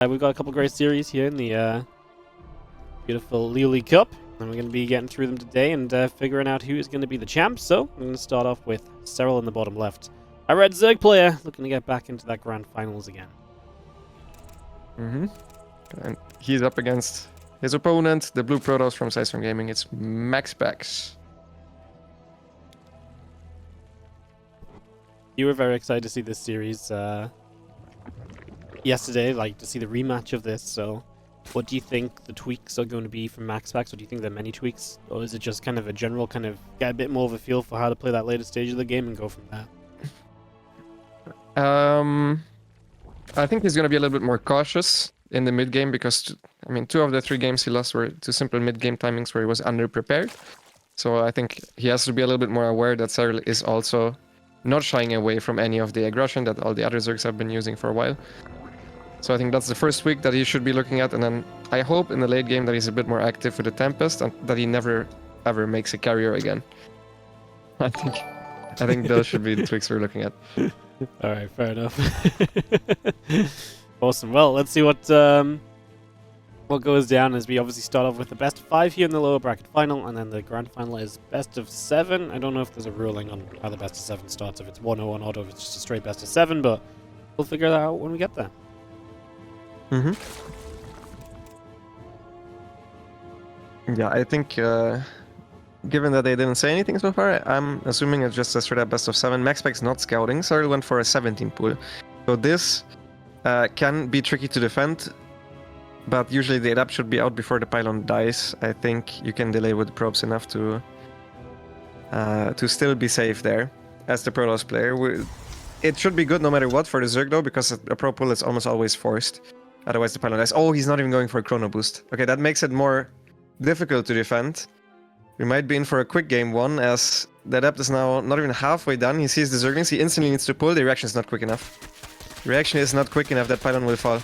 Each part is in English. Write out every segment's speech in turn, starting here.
We've got a couple great series here in the beautiful LiuLi Cup, and we're going to be getting through them today and figuring out who is going to be the champ. So I'm going to start off with Serral in the bottom left. A red Zerg player looking to get back into that grand finals again. And he's up against his opponent, the blue Protoss from Sizemore Gaming. It's MaxPax. You were very excited to see this series yesterday, like to see the rematch of this. So what do you think the tweaks are going to be from MaxPax? Or do you think there are many tweaks? Or is it just kind of a general kind of get a bit more of a feel for how to play that later stage of the game and go from there? I think he's going to be a little bit more cautious in the mid game because, I mean, 2 of the 3 games he lost were to simple mid game timings where he was underprepared. So I think he has to be a little bit more aware that Serral is also not shying away from any of the aggression that all the other Zergs have been using for a while. So I think that's the first tweak that he should be looking at, and then I hope in the late game that he's a bit more active with the Tempest and that he never ever makes a carrier again. I think those should be the tweaks we're looking at. All right, fair enough. Awesome. Well, let's see what goes down as we obviously start off with the best of 5 here in the lower bracket final, and then the grand final is best of 7. I don't know if there's a ruling on how the best of 7 starts, if it's 1-0 or not, or if it's just a straight best of 7, but we'll figure that out when we get there. Yeah, I think given that they didn't say anything so far, I'm assuming it's just a straight up best of 7. MaxPax not scouting, Serral went for a 17 pool. So this can be tricky to defend, but usually the adapt should be out before the pylon dies. I think you can delay with probes enough to still be safe there as the Protoss player. It should be good no matter what for the Zerg though, because a pro pull is almost always forced. Otherwise the pylon dies. Oh, he's not even going for a chrono boost. Okay, that makes it more difficult to defend. We might be in for a quick game 1 as the adapt is now not even halfway done. He sees the Zerglings, he instantly needs to pull. The reaction is not quick enough. The reaction is not quick enough, that pylon will fall.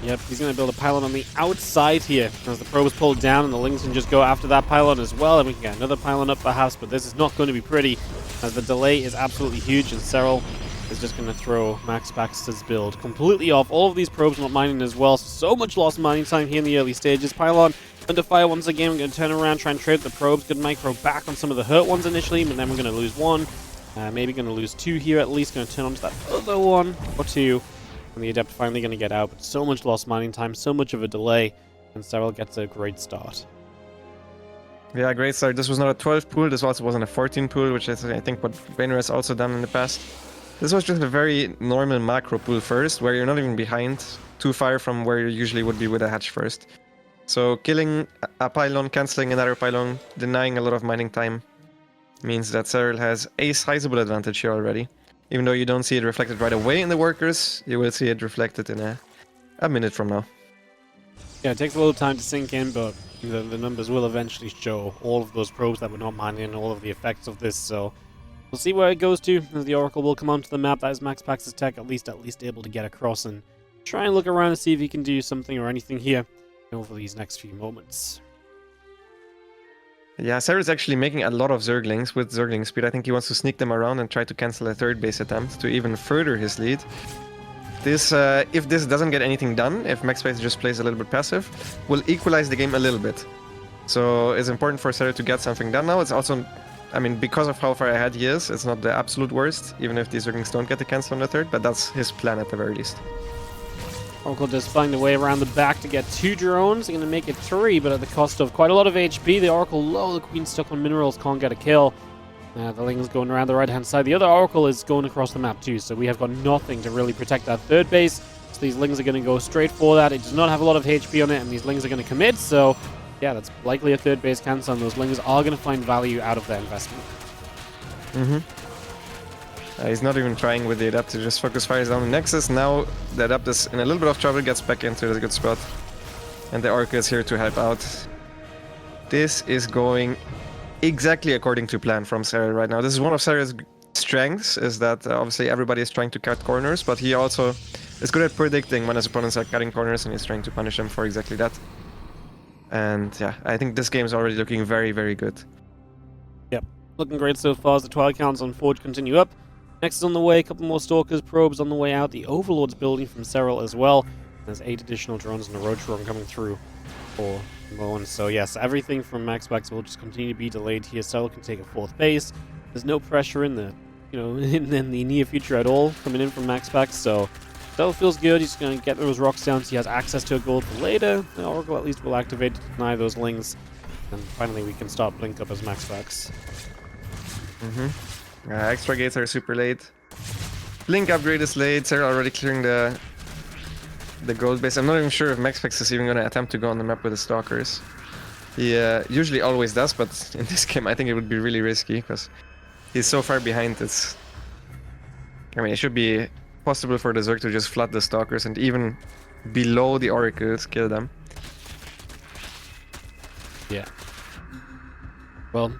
Yep, he's going to build a pylon on the outside here as the probe is pulled down, and the Lings can just go after that pylon as well, and we can get another pylon up perhaps, but this is not going to be pretty as the delay is absolutely huge, and Serral is just going to throw MaxPax's build completely off. All of these probes not mining as well, so much lost mining time here in the early stages. Pylon under fire once again. We're going to turn around, try and trade the probes. Good micro back on some of the hurt ones initially, but then we're going to lose 1. Maybe going to lose 2 here at least. Going to turn on to that other 1 or 2. And the Adept finally going to get out, but so much lost mining time, so much of a delay, and Serral gets a great start. Yeah, great start. This was not a 12 pool, this also wasn't a 14 pool, which is I think what Vayner has also done in the past. This was just a very normal macro pool first, where you're not even behind too far from where you usually would be with a hatch first. So killing a pylon, cancelling another pylon, denying a lot of mining time means that Serral has a sizable advantage here already. Even though you don't see it reflected right away in the workers, you will see it reflected in a minute from now. Yeah, it takes a little time to sink in, but the numbers will eventually show all of those probes that were not mining and all of the effects of this, so we'll see where it goes to as the Oracle will come onto the map. That is MaxPax's tech, at least able to get across and try and look around and see if he can do something or anything here over these next few moments. Yeah, Serral's actually making a lot of Zerglings with Zergling speed. I think he wants to sneak them around and try to cancel a 3rd base attempt to even further his lead. This, if this doesn't get anything done, if MaxPax just plays a little bit passive, will equalize the game a little bit. So it's important for Serral to get something done now. It's also, I mean, because of how far ahead he is, it's not the absolute worst, even if these Zerglings don't get the cancel on the 3rd, but that's his plan at the very least. Oracle does find a way around the back to get 2 drones. They're going to make it 3, but at the cost of quite a lot of HP. The Oracle low, the Queen stuck on minerals, can't get a kill. The Ling is going around the right-hand side. The other Oracle is going across the map too, so we have got nothing to really protect that 3rd base. So these Lings are going to go straight for that. It does not have a lot of HP on it, and these Lings are going to commit, so yeah, that's likely a 3rd base cancel, and those Lings are going to find value out of their investment. He's not even trying with the Adapt to just focus fires down the Nexus. Now the Adapt is in a little bit of trouble, gets back into a good spot. And the Oracle is here to help out. This is going exactly according to plan from Serral right now. This is one of Serral's strengths, is that obviously everybody is trying to cut corners, but he also is good at predicting when his opponents are cutting corners, and he's trying to punish them for exactly that. And yeah, I think this game is already looking very, very good. Yep, looking great so far as the Twilight counts on Forge continue up. Next is on the way, a couple more Stalkers, probes on the way out. The Overlord's building from Serral as well. There's 8 additional drones and a roach drone coming through for Moen. So yes, everything from MaxPax will just continue to be delayed here. Serral can take a 4th base. There's no pressure in the, in the near future at all coming in from MaxPax. So Serral feels good. He's going to get those rocks down so he has access to a gold for later. The Oracle at least will activate to deny those lings. And finally we can start Blink up as MaxPax. Extra gates are super late. Blink upgrade is late. Serral already clearing the gold base. I'm not even sure if MaxPax is even going to attempt to go on the map with the Stalkers. He usually always does, but in this game I think it would be really risky because he's so far behind. It should be possible for the Zerg to just flood the Stalkers and even below the Oracles kill them. Yeah. Well,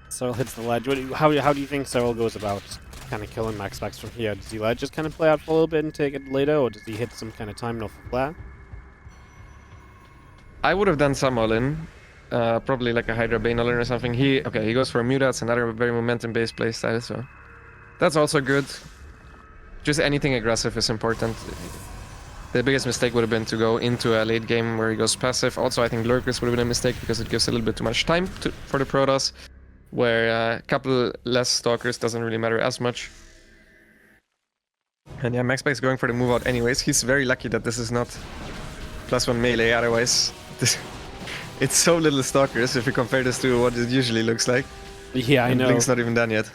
Serral hits the ledge. How do you think Serral goes about kind of killing MaxPax from here? Does he just kind of play out for a little bit and take it later, or does he hit some kind of timing off the flare? I would have done some all-in, probably like a Hydra Bane all-in or something. He goes for a Muta. It's another very momentum-based playstyle, so that's also good. Just anything aggressive is important. The biggest mistake would have been to go into a late game where he goes passive. Also, I think Lurkers would have been a mistake because it gives a little bit too much time for the Protoss, where a couple less Stalkers doesn't really matter as much. And yeah, MaxPax going for the move out anyways. He's very lucky that this is not +1 melee, otherwise it's so little Stalkers if you compare this to what it usually looks like. Yeah, I know. Blink's not even done yet.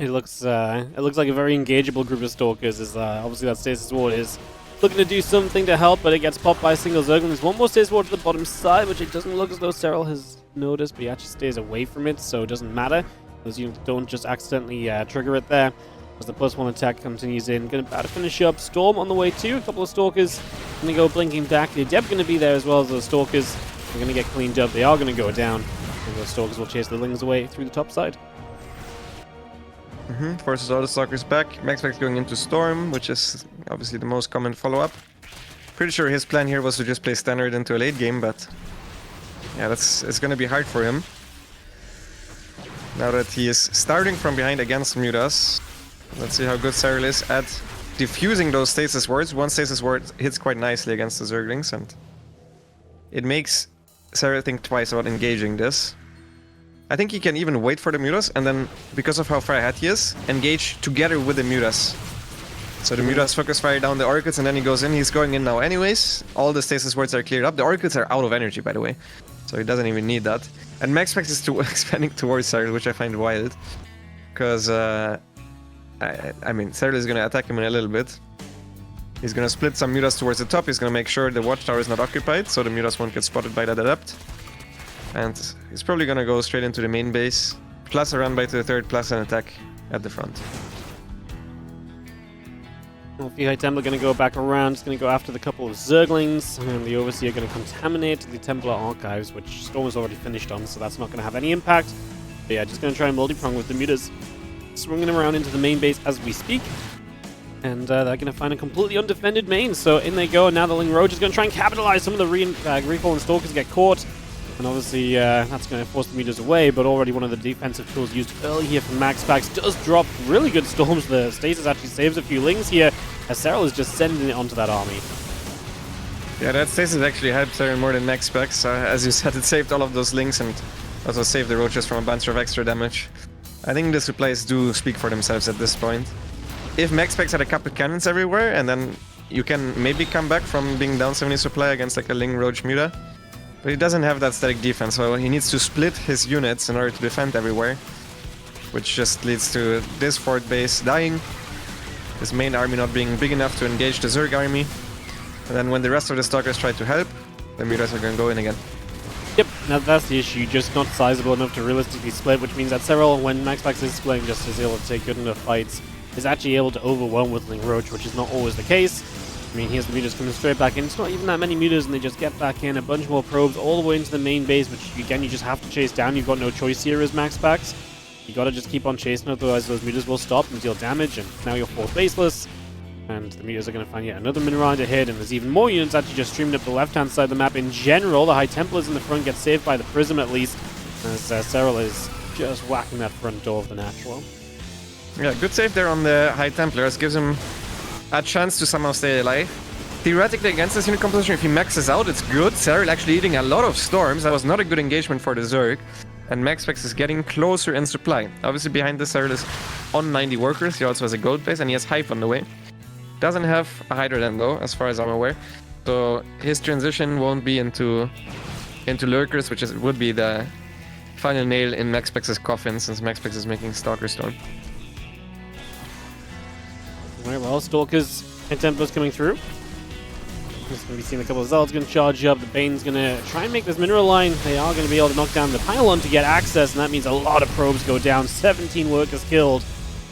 It looks like a very engageable group of Stalkers. Obviously that Stasis Ward is looking to do something to help, but it gets popped by a single Zerg. There's one more Stasis Ward to the bottom side, which it doesn't look as though Serral has noticed, but he actually stays away from it, so it doesn't matter, because you don't just accidentally trigger it there. As the +1 attack continues in, going to finish up. Storm on the way too, a couple of Stalkers going to go blinking back. The Adept going to be there as well as those Stalkers. They're going to get cleaned up. They are going to go down, and those Stalkers will chase the Lings away through the top side. Forces all the Stalkers back. MaxPax going into Storm, which is obviously the most common follow-up. Pretty sure his plan here was to just play Standard into a late game, but yeah, it's going to be hard for him. Now that he is starting from behind against Mutas. Let's see how good Serral is at diffusing those Stasis Wards. One Stasis Ward hits quite nicely against the Zerglings, and it makes Serral think twice about engaging this. I think he can even wait for the Mutas, and then, because of how far ahead he is, engage together with the Mutas. So the Mutas focus fire down the Oracles, and then he goes in. He's going in now anyways. All the Stasis Wards are cleared up. The Oracles are out of energy, by the way, so he doesn't even need that. And MaxPax is expanding towards Serral, which I find wild, because Serral is going to attack him in a little bit. He's going to split some Mutas towards the top. He's going to make sure the Watchtower is not occupied, so the Mutas won't get spotted by that Adept. And he's probably going to go straight into the main base, plus a run by to the third, plus an attack at the front. Well, the High Templar going to go back around. It's going to go after the couple of Zerglings, and the Overseer going to contaminate the Templar Archives, which Storm has already finished on, so that's not going to have any impact. But yeah, just going to try and multi-prong with the Mutas. Swinging around into the main base as we speak. And they're going to find a completely undefended main. So in they go, and now the Ling Roach is going to try and capitalize. Some of the recall and Stalkers get caught. And obviously that's going to force the Mutas away, but already one of the defensive tools used early here from MaxPax does drop really good Storms. The Stasis actually saves a few Lings here, as Serral is just sending it onto that army. Yeah, that Stasis actually helped Serral more than MaxPax. As you said, it saved all of those Lings and also saved the Roaches from a bunch of extra damage. I think the supplies do speak for themselves at this point. If MaxPax had a couple cannons everywhere, and then you can maybe come back from being down 70 supply against like a Ling Roach Muta. But he doesn't have that static defense, so he needs to split his units in order to defend everywhere. Which just leads to this fort base dying, his main army not being big enough to engage the Zerg army. And then when the rest of the Stalkers try to help, the Mutas are going to go in again. Yep, now that's the issue, just not sizable enough to realistically split, which means that Serral, when MaxPax is splitting, just is able to take good enough fights, is actually able to overwhelm with Ling Roach, which is not always the case. I mean, here's the Mutas coming straight back in. It's not even that many Mutas, and they just get back in. A bunch more probes all the way into the main base, which, again, you just have to chase down. You've got no choice here as MaxPax. You gotta just keep on chasing, otherwise those Mutas will stop and deal damage, and now you're fourth baseless. And the Mutas are going to find yet another Mineral to hit, and there's even more units actually just streamed up the left-hand side of the map in general. The High Templars in the front get saved by the Prism at least, as Serral is just whacking that front door of the Natural. Yeah, good save there on the High Templars. Gives him a chance to somehow stay alive. Theoretically, against this unit composition, if he maxes out, it's good. Serral actually eating a lot of storms. That was not a good engagement for the Zerg. And MaxPax is getting closer in supply. Obviously, behind this, Serral is on 90 workers. He also has a gold base, and he has Hive on the way. Doesn't have a Hydra then, though, as far as I'm aware. So his transition won't be into lurkers, which would be the final nail in MaxPax's coffin, since MaxPax is making Stalker Storm. Alright, well, Stalker's hit tempo's coming through. Just going to be seeing a couple of Zealots going to charge up. The Bane's going to try and make this mineral line. They are going to be able to knock down the pylon to get access, and that means a lot of probes go down. 17 workers killed.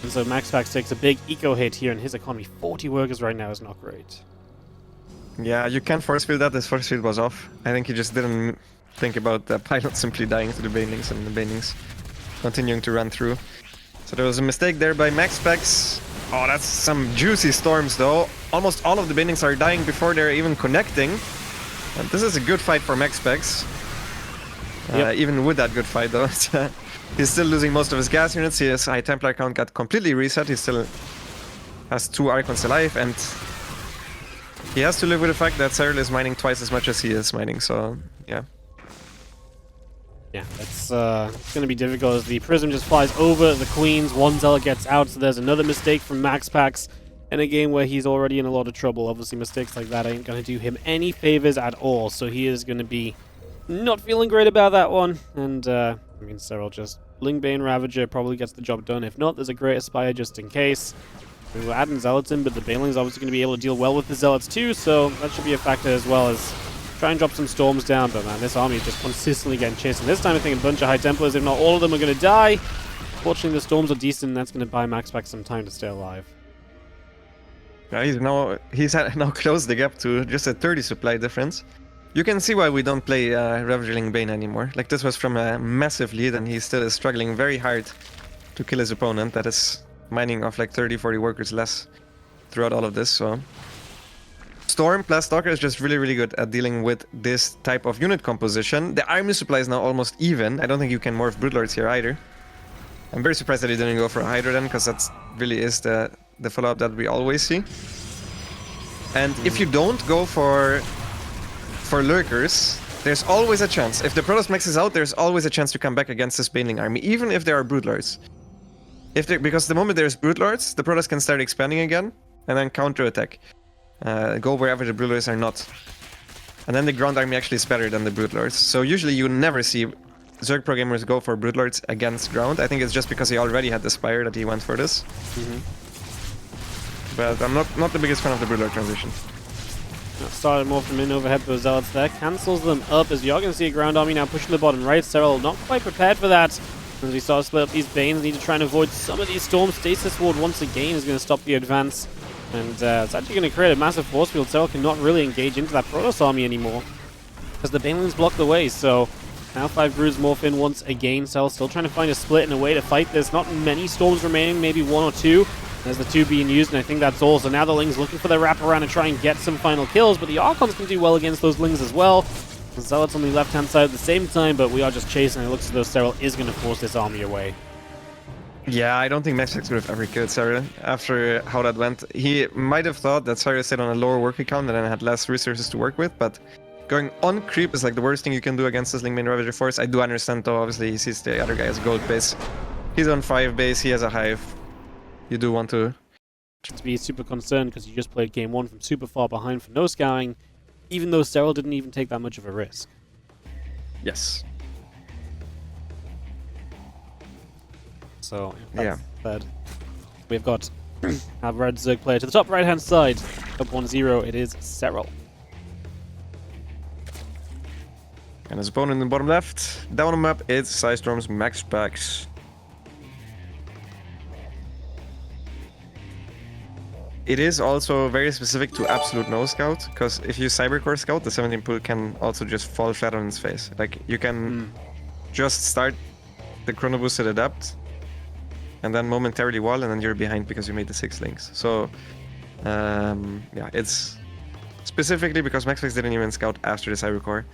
And so MaxPax takes a big eco hit here in his economy. 40 workers right now is not great. Yeah, you can't force field that. His force field was off. I think he just didn't think about the pilot simply dying to the Banelings and the Banelings continuing to run through. So there was a mistake there by MaxPax. Oh, that's some juicy storms though. Almost all of the Banelings are dying before they're even connecting. And this is a good fight for MaxPax. Even with that good fight though. He's still losing most of his gas units. His High Templar count got completely reset. He still has 2 Archons alive, and he has to live with the fact that Serral is mining twice as much as he is mining, so yeah. Yeah, it's going to be difficult as the Prism just flies over the Queens. One Zealot gets out, so there's another mistake from MaxPax in a game where he's already in a lot of trouble. Obviously, mistakes like that ain't going to do him any favors at all, so he is going to be not feeling great about that one. And, I mean, Serral just Bane Ravager probably gets the job done. If not, there's a Great Aspire just in case. I mean, we're adding Zealots in, but the Baneling's obviously going to be able to deal well with the Zealots too, so that should be a factor as well as try and drop some storms down. But man, this army is just consistently getting chased. And this time I think a bunch of High Templars, if not all of them, are going to die. Fortunately, the storms are decent, and that's going to buy MaxPax some time to stay alive. Yeah, he's now closed the gap to just a 30 supply difference. You can see why we don't play Ravager Bane anymore. Like, this was from a massive lead, and he still is struggling very hard to kill his opponent. That is mining off like 30-40 workers less throughout all of this, so Storm plus Stalker is just really, really good at dealing with this type of unit composition. The army supply is now almost even. I don't think you can morph Broodlords here either. I'm very surprised that he didn't go for a Hydra then, because that really is the follow-up that we always see. And if you don't go for Lurkers, there's always a chance. If the Protoss maxes out, there's always a chance to come back against this Baneling army, even if there are Broodlords. Because the moment there's Broodlords, the Protoss can start expanding again, and then counter-attack. Go wherever the Broodlords are not. And then the ground army actually is better than the Broodlords. So usually you never see Zerg pro gamers go for Broodlords against ground. I think it's just because he already had the Spire that he went for this. But I'm not the biggest fan of the Broodlord transition. Started more from in overhead for Zealots there. Cancels them up as you're going to see a ground army now pushing the bottom right. Serral not quite prepared for that. As we start to split up these Banes, need to try and avoid some of these storms. Stasis Ward once again is going to stop the advance. And it's actually going to create a massive force field. Serral cannot really engage into that Protoss army anymore, because the Banelings block the way. So now 5 Broods morph in once again. Serral still trying to find a split and a way to fight this. Not many storms remaining, maybe 1 or 2. There's the 2 being used, and I think that's all. So now the Lings looking for their wraparound and try and get some final kills, but the Archons can do well against those Lings as well. The Zealots on the left-hand side at the same time, but we are just chasing. It looks as though Serral is going to force this army away. Yeah, I don't think MaxPax would have ever killed Serral after how that went. He might have thought that Serral stayed on a lower worker count and then had less resources to work with, but going on creep is like the worst thing you can do against this Bane Ravager force. I do understand though, obviously he sees the other guy has a gold base. He's on 5 base, he has a Hive. You do want to be super concerned because you just played game 1 from super far behind for no scouring, even though Serral didn't even take that much of a risk. Yes. So, yeah. Third. We've got a red Zerg player to the top right-hand side. Up 1-0, it is Serral. And his opponent in the bottom left. Down on the map, it's Psystorm's MaxPax. It is also very specific to absolute no scout, because if you cybercore scout, the 17 pool can also just fall flat on its face. Like, you can just start the chrono boosted adapt, and then momentarily wall, and then you're behind because you made the 6 links. So, yeah, it's specifically because MaxPax didn't even scout after the cybercore,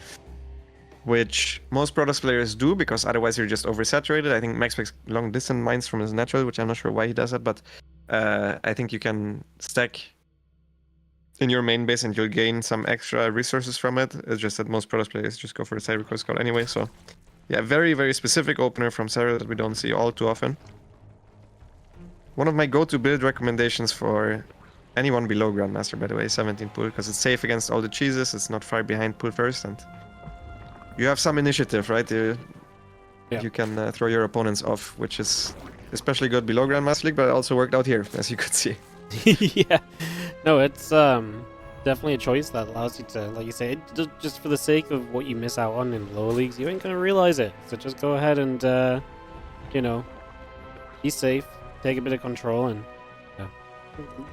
which most Protoss players do, because otherwise you're just oversaturated. I think MaxPax long distance mines from his natural, which I'm not sure why he does that, but I think you can stack in your main base and you'll gain some extra resources from it. It's just that most Protoss players just go for the side recoil scout anyway. So yeah, very, very specific opener from Serral that we don't see all too often. One of my go-to build recommendations for anyone below Grandmaster, by the way, 17 pool, because it's safe against all the cheeses, it's not far behind pool first, and you have some initiative, right? You can throw your opponents off, which is especially good below Grandmaster League, but it also worked out here, as you could see. Yeah, no, it's definitely a choice that allows you to, like you say, just for the sake of what you miss out on in lower leagues, you ain't gonna realize it. So just go ahead and, you know, be safe, take a bit of control, and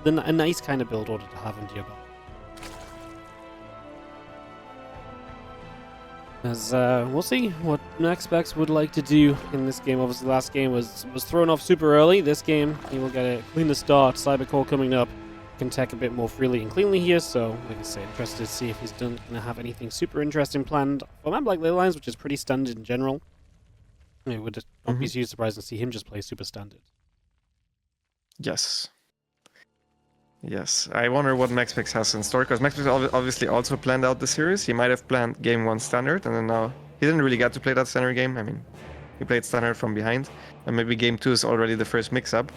a nice kind of build order to have into your belt. As we'll see what MaxPax would like to do in this game. Obviously, last game was thrown off super early. This game, he will get a cleaner start. Cybercore coming up, can tech a bit more freely and cleanly here. So, like I say, interested to see if he's going to have anything super interesting planned for a map like Leylines, which is pretty standard in general. It would not be too surprised to see him just play super standard. Yes. Yes, I wonder what MaxPax has in store, because MaxPax obviously also planned out the series. He might have planned game 1 standard, and then now he didn't really get to play that standard game. I mean, he played standard from behind, and maybe game 2 is already the first mix-up.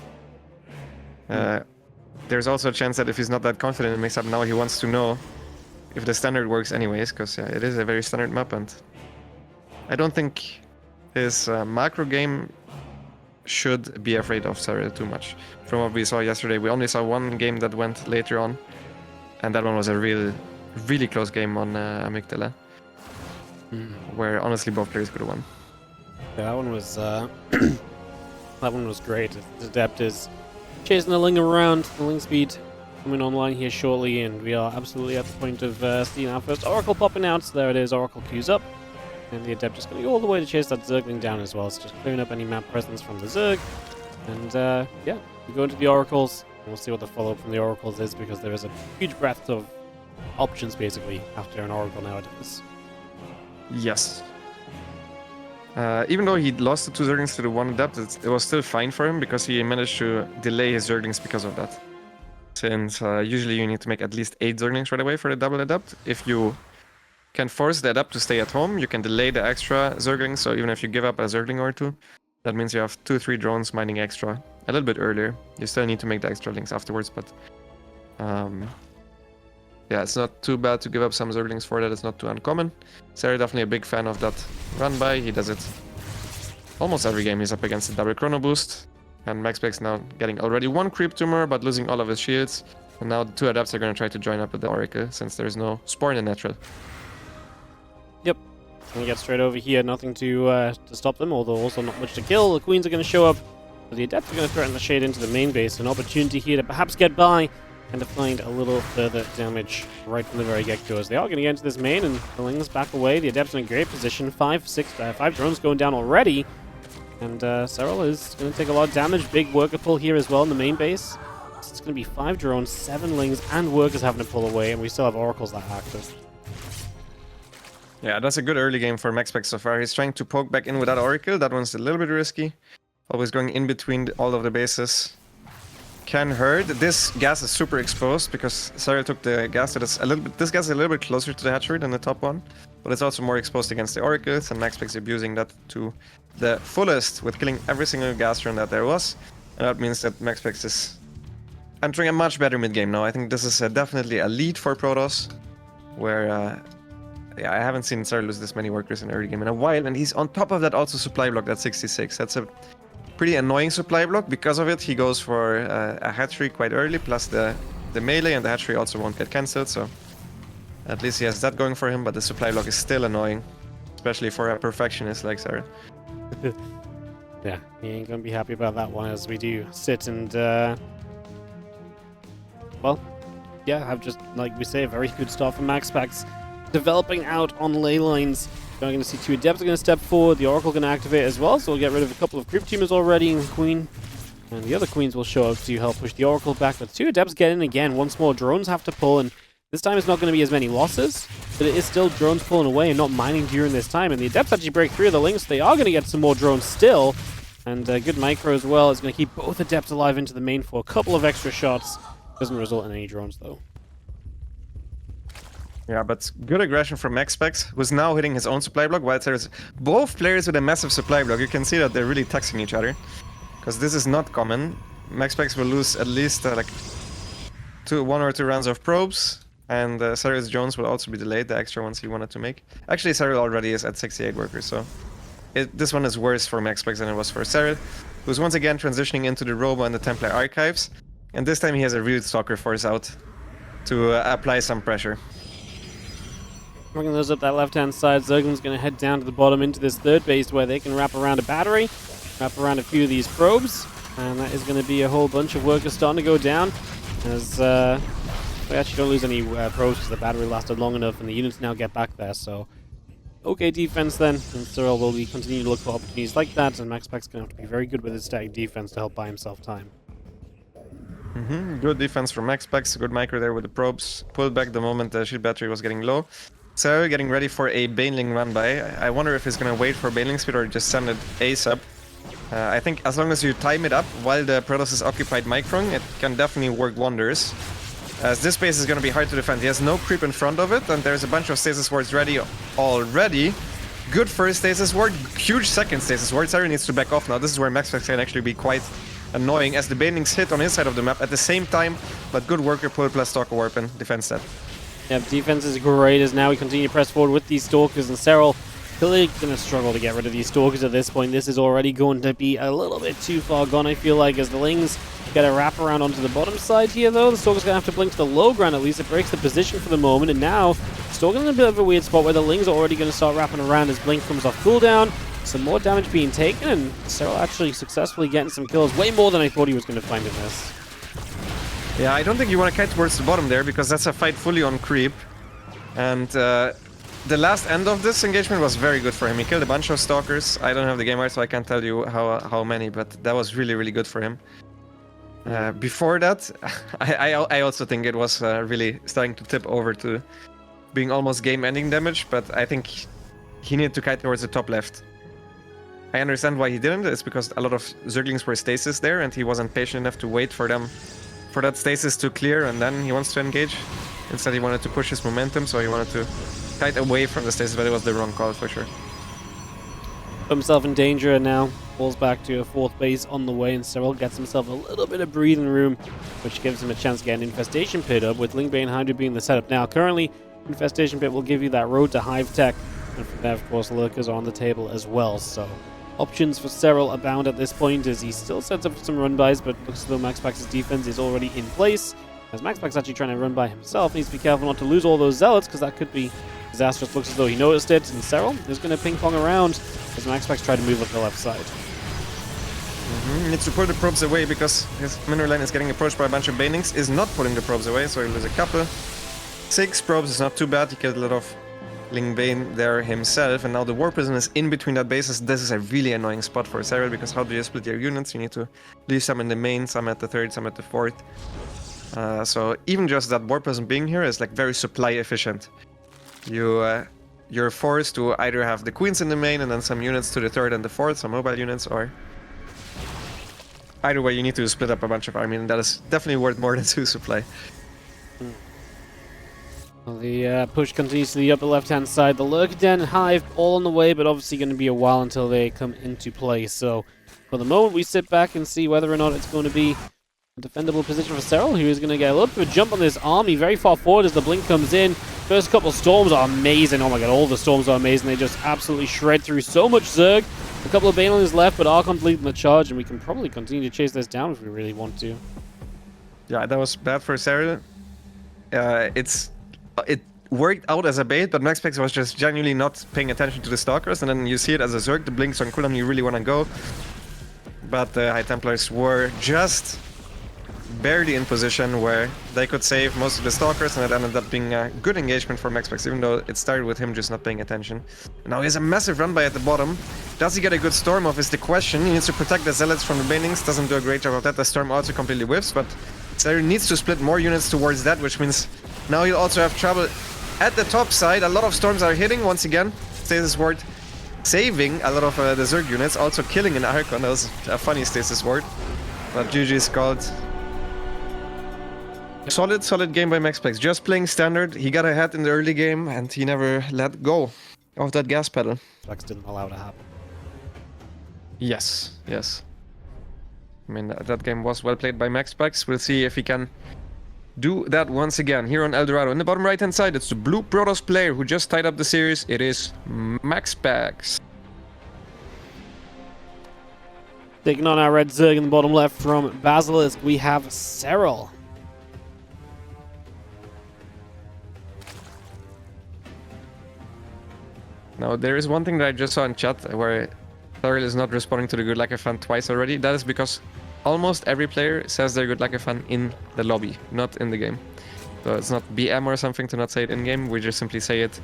There's also a chance that if he's not that confident in mix-up now, he wants to know if the standard works anyways, because it is a very standard map, and I don't think his macro game should be afraid of Serral too much. From what we saw yesterday, we only saw one game that went later on, and that one was a really close game on Amygdala, where honestly both players could have won. Yeah, that one was that one was great. The Adept is chasing the Ling around. The Ling speed coming online here shortly, and we are absolutely at the point of seeing our first Oracle popping out. So there it is, Oracle queues up. And the Adept just going to go all the way to chase that Zergling down as well. So just clearing up any map presence from the Zerg. And yeah, we go into the Oracles. And we'll see what the follow-up from the Oracles is, because there is a huge breadth of options basically after an Oracle nowadays. Yes. Even though he lost the 2 Zerglings to the 1 Adept, it was still fine for him, because he managed to delay his Zerglings because of that. Since usually you need to make at least 8 Zerglings right away for the double Adept. If you can force the Adept to stay at home, you can delay the extra Zerglings, so even if you give up a Zergling or 2, that means you have 2-3 drones mining extra a little bit earlier. You still need to make the extra links afterwards, but yeah, it's not too bad to give up some Zerglings for that. It's not too uncommon. Serral definitely a big fan of that run by. He does it almost every game he's up against the double chrono boost. And MaxPax now getting already 1 creep tumor, but losing all of his shields. And now the 2 Adepts are going to try to join up with the Oracle, since there's no Spore in the natural. Yep. Gonna get straight over here. Nothing to stop them, although also not much to kill. The Queens are going to show up. But the Adepts are going to threaten the shade into the main base. An opportunity here to perhaps get by and to find a little further damage right from the very get-go, as they are going to get into this main, and the Lings back away. The Adepts in a great position. 5 drones going down already. And Serral is going to take a lot of damage. Big worker pull here as well in the main base. It's going to be 5 drones, 7 Lings, and workers having to pull away, and we still have Oracles that are active. Yeah, that's a good early game for MaxPax so far. He's trying to poke back in with that Oracle. That one's a little bit risky. Always going in between all of the bases. Can hurt. This gas is super exposed because Serral took the gas that is a little bit. This gas is a little bit closer to the hatchery than the top one, but it's also more exposed against the Oracles, and MaxPax is abusing that to the fullest with killing every single gas run that there was. And that means that MaxPax is entering a much better mid game now. I think this is definitely a lead for Protoss, where yeah, I haven't seen Serral lose this many workers in early game in a while, and he's on top of that also supply block at 66. That's a pretty annoying supply block. Because of it, he goes for a hatchery quite early, plus the melee, and the hatchery also won't get cancelled, so at least he has that going for him, but the supply block is still annoying, especially for a perfectionist like Serral. Yeah, he ain't gonna be happy about that one, as we do sit and well, yeah, have just, like we say, a very good start from MaxPax. Developing out on ley lines. We're going to see 2 Adepts are going to step forward. The Oracle going to activate as well, so we'll get rid of a couple of creep teamers already in Queen. And the other Queens will show up to help push the Oracle back. But 2 Adepts get in again. Once more, drones have to pull, and this time it's not going to be as many losses, but it is still drones pulling away and not mining during this time. And the Adepts actually break 3 of the links. They are going to get some more drones still. And good micro as well is going to keep both Adepts alive into the main for a couple of extra shots. Doesn't result in any drones, though. Yeah, but good aggression from MaxPax, who's now hitting his own supply block, while there's both players with a massive supply block. You can see that they're really taxing each other, because this is not common. MaxPax will lose at least like 1 or 2 rounds of probes, and Serral's Jones will also be delayed, the extra ones he wanted to make. Actually, Serral already is at 68 workers, so this one is worse for MaxPax than it was for Serral, who's once again transitioning into the Robo and the Templar Archives, and this time he has a real Stalker Force out to apply some pressure. Bringing those up that left-hand side, Zerglin's going to head down to the bottom into this third base where they can wrap around a battery, wrap around a few of these probes, and that is going to be a whole bunch of workers starting to go down as we actually don't lose any probes because the battery lasted long enough and the units now get back there, so okay defense then, and Serral will be continuing to look for opportunities like that, and MaxPax going to have to be very good with his static defense to help buy himself time. Good defense from MaxPax, good micro there with the probes, pulled back the moment the shield battery was getting low. So getting ready for a Baneling run by. I wonder if he's gonna wait for Baneling speed or just send it ASAP. I think as long as you time it up while the Protoss is occupied Microng, it can definitely work wonders. As this base is gonna be hard to defend. He has no creep in front of it, and there's a bunch of stasis wards ready already. Good first stasis ward, huge second stasis ward. Serral needs to back off now. This is where MaxPax can actually be quite annoying as the Banelings hit on his side of the map at the same time, but good worker pull plus Stalker Warp and defense that. Yeah, defense is great as now we continue to press forward with these Stalkers, and Serral clearly going to struggle to get rid of these Stalkers at this point. This is already going to be a little bit too far gone, I feel like, as the Lings get a wrap around onto the bottom side here, though. The Stalker's going to have to blink to the low ground at least. It breaks the position for the moment, and now Stalker's in a bit of a weird spot where the Lings are already going to start wrapping around as Blink comes off cooldown. Some more damage being taken, and Serral actually successfully getting some kills. Way more than I thought he was going to find in this. Yeah, I don't think you want to kite towards the bottom there, because that's a fight fully on creep. And the last end of this engagement was very good for him. He killed a bunch of Stalkers. I don't have the game art, so I can't tell you how many, but that was really, really good for him. Before that, I also think it was really starting to tip over to being almost game-ending damage, but I think he needed to kite towards the top left. I understand why he didn't. It's because a lot of Zerglings were stasis there, and he wasn't patient enough to wait for that stasis to clear, and then he wants to engage. Instead, he wanted to push his momentum, so he wanted to kite away from the stasis, but it was the wrong call for sure. Put himself in danger and now falls back to a fourth base on the way, and Serral gets himself a little bit of breathing room, which gives him a chance to get an Infestation Pit up, with Lingbane Hydra being the setup now. Currently, Infestation Pit will give you that road to Hive Tech, and from there, of course, Lurkers are on the table as well, so options for Serral abound at this point as he still sets up some run-bys, but looks as though MaxPax's defense is already in place. As MaxPax actually trying to run by himself, needs to be careful not to lose all those Zealots, because that could be disastrous. Looks as though he noticed it, and Serral is going to ping-pong around as MaxPax try to move up the left side. He needs to pull the probes away because his mineral line is getting approached by a bunch of Banelings. Is not pulling the probes away, so he loses a couple. 6 probes is not too bad. He killed a lot of Lingbane there himself, and now the War Prison is in between that bases. This is a really annoying spot for Serral, because how do you split your units? You need to leave some in the main, some at the third, some at the fourth. So even just that War Prison being here is like very supply efficient. You're forced to either have the Queens in the main and then some units to the third and the fourth, some mobile units, or either way you need to split up a bunch of army, and that is definitely worth more than 2 supply. Well, the push continues to the upper left-hand side. The Lurker Den, Hive, all on the way, but obviously going to be a while until they come into play. So for the moment, we sit back and see whether or not it's going to be a defendable position for Serral, who is going to get a little bit of a jump on this army very far forward as the blink comes in. First couple storms are amazing. Oh my god, all the storms are amazing. They just absolutely shred through so much Zerg. A couple of Banelings left, but are completing the charge, and we can probably continue to chase this down if we really want to. Yeah, that was bad for Serral. It worked out as a bait, but MaxPax was just genuinely not paying attention to the Stalkers, and then you see it as a Zerg, the blinks on cooldown, you really want to go. But the High Templars were just barely in position where they could save most of the Stalkers, and it ended up being a good engagement for MaxPax, even though it started with him just not paying attention. And now he has a massive run by at the bottom. Does he get a good Storm off is the question. He needs to protect the Zealots from the Banelings, doesn't do a great job of that. The Storm also completely whiffs, but Serral needs to split more units towards that, which means now he'll also have trouble at the top side. A lot of Storms are hitting once again. Stasis Ward saving a lot of the Zerg units, also killing an Archon. That was a funny Stasis Ward. But GG's called. Solid game by MaxPax. Just playing standard. He got ahead in the early game and he never let go of that gas pedal. Flex didn't allow it to happen. Yes. I mean, that game was well played by MaxPax. We'll see if he can do that once again here on Eldorado. In the bottom right hand side, it's the blue Protoss player who just tied up the series. It is MaxPax. Taking on our red Zerg in the bottom left from Basilisk, we have Serral. Now, there is one thing that I just saw in chat where Serral is not responding to the good luck have fun twice already. That is because almost every player says their good luck have fun in the lobby, not in the game. So it's not BM or something to not say it in game. We just simply say it,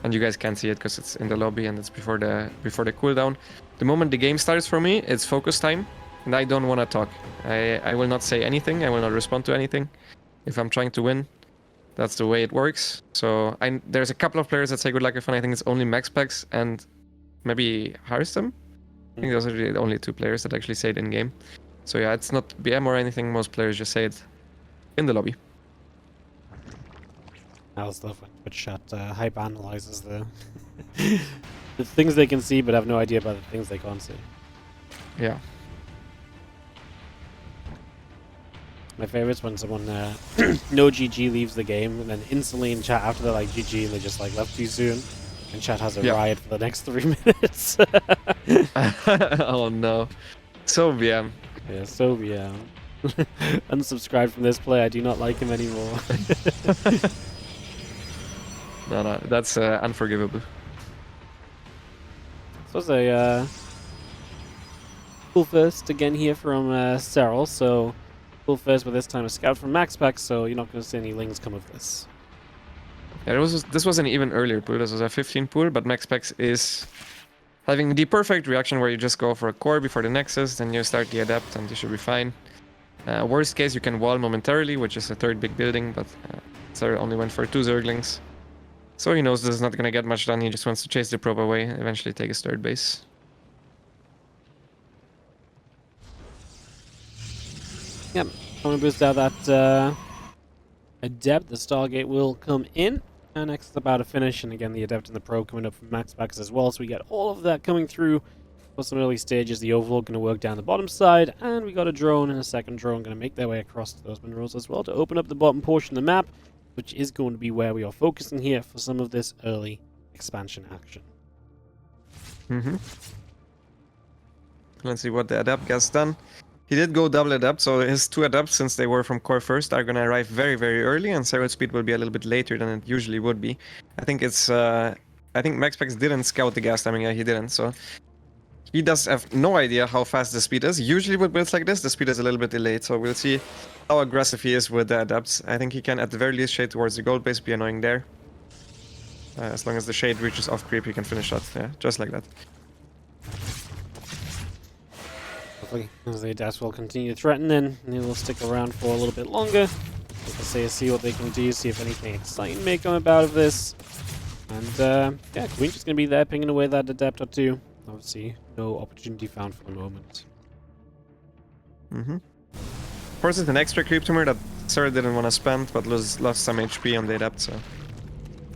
and you guys can't see it because it's in the lobby and it's before the cooldown. The moment the game starts for me, it's focus time, and I don't want to talk. I will not say anything. I will not respond to anything. If I'm trying to win, that's the way it works. So there's a couple of players that say good luck have fun. I think it's only MaxPax and maybe Harstam. I think those are the only two players that actually say it in game. So yeah, it's not BM or anything. Most players just say it in the lobby. I also love when Twitch chat hype analyzes the the things they can see but have no idea about the things they can't see. Yeah. My favorite is when someone no GG leaves the game and then instantly in chat after they're like GG and they just like left too soon and chat has a riot for the next 3 minutes. Oh no. So BM. Yeah, so yeah. Unsubscribed from this play. I do not like him anymore. No, that's unforgivable. This was a cool first again here from Serral. So cool first, but this time a scout from MaxPax. So you're not going to see any lings come of this. Yeah, this was an even earlier pool. This was a 15 pool, but MaxPax is having the perfect reaction where you just go for a core before the Nexus, then you start the Adept, and you should be fine. Worst case, you can wall momentarily, which is a third big building, but Serral only went for 2 Zerglings. So he knows this is not going to get much done. He just wants to chase the probe away and eventually take his third base. Yep, I'm going to boost out that Adept. The Stargate will come in. And next is about to finish. And again, the Adept and the Probe coming up from MaxPax as well. So we get all of that coming through. For some early stages, the Overlord going to work down the bottom side. And we got a drone and a second drone going to make their way across to those minerals as well to open up the bottom portion of the map, which is going to be where we are focusing here for some of this early expansion action. Let's see what the Adept gets done. He did go double Adept, so his 2 Adepts, since they were from core first, are going to arrive very, very early, and Serral speed will be a little bit later than it usually would be. I think MaxPax didn't scout the gas timing. Yeah, he didn't, so he does have no idea how fast the speed is. Usually with builds like this, the speed is a little bit delayed, so we'll see how aggressive he is with the Adepts. I think he can, at the very least, shade towards the gold base, be annoying there. As long as the shade reaches off creep, he can finish that. Yeah, just like that. Hopefully, as the Adepts will continue to threaten, then they will stick around for a little bit longer. See what they can do, see if anything exciting may come about of this. And yeah, Queen's just going to be there pinging away that Adept or 2. Obviously, no opportunity found for the moment. Of course, it's an extra creep tumor that Serral didn't want to spend, but lost some HP on the Adept, so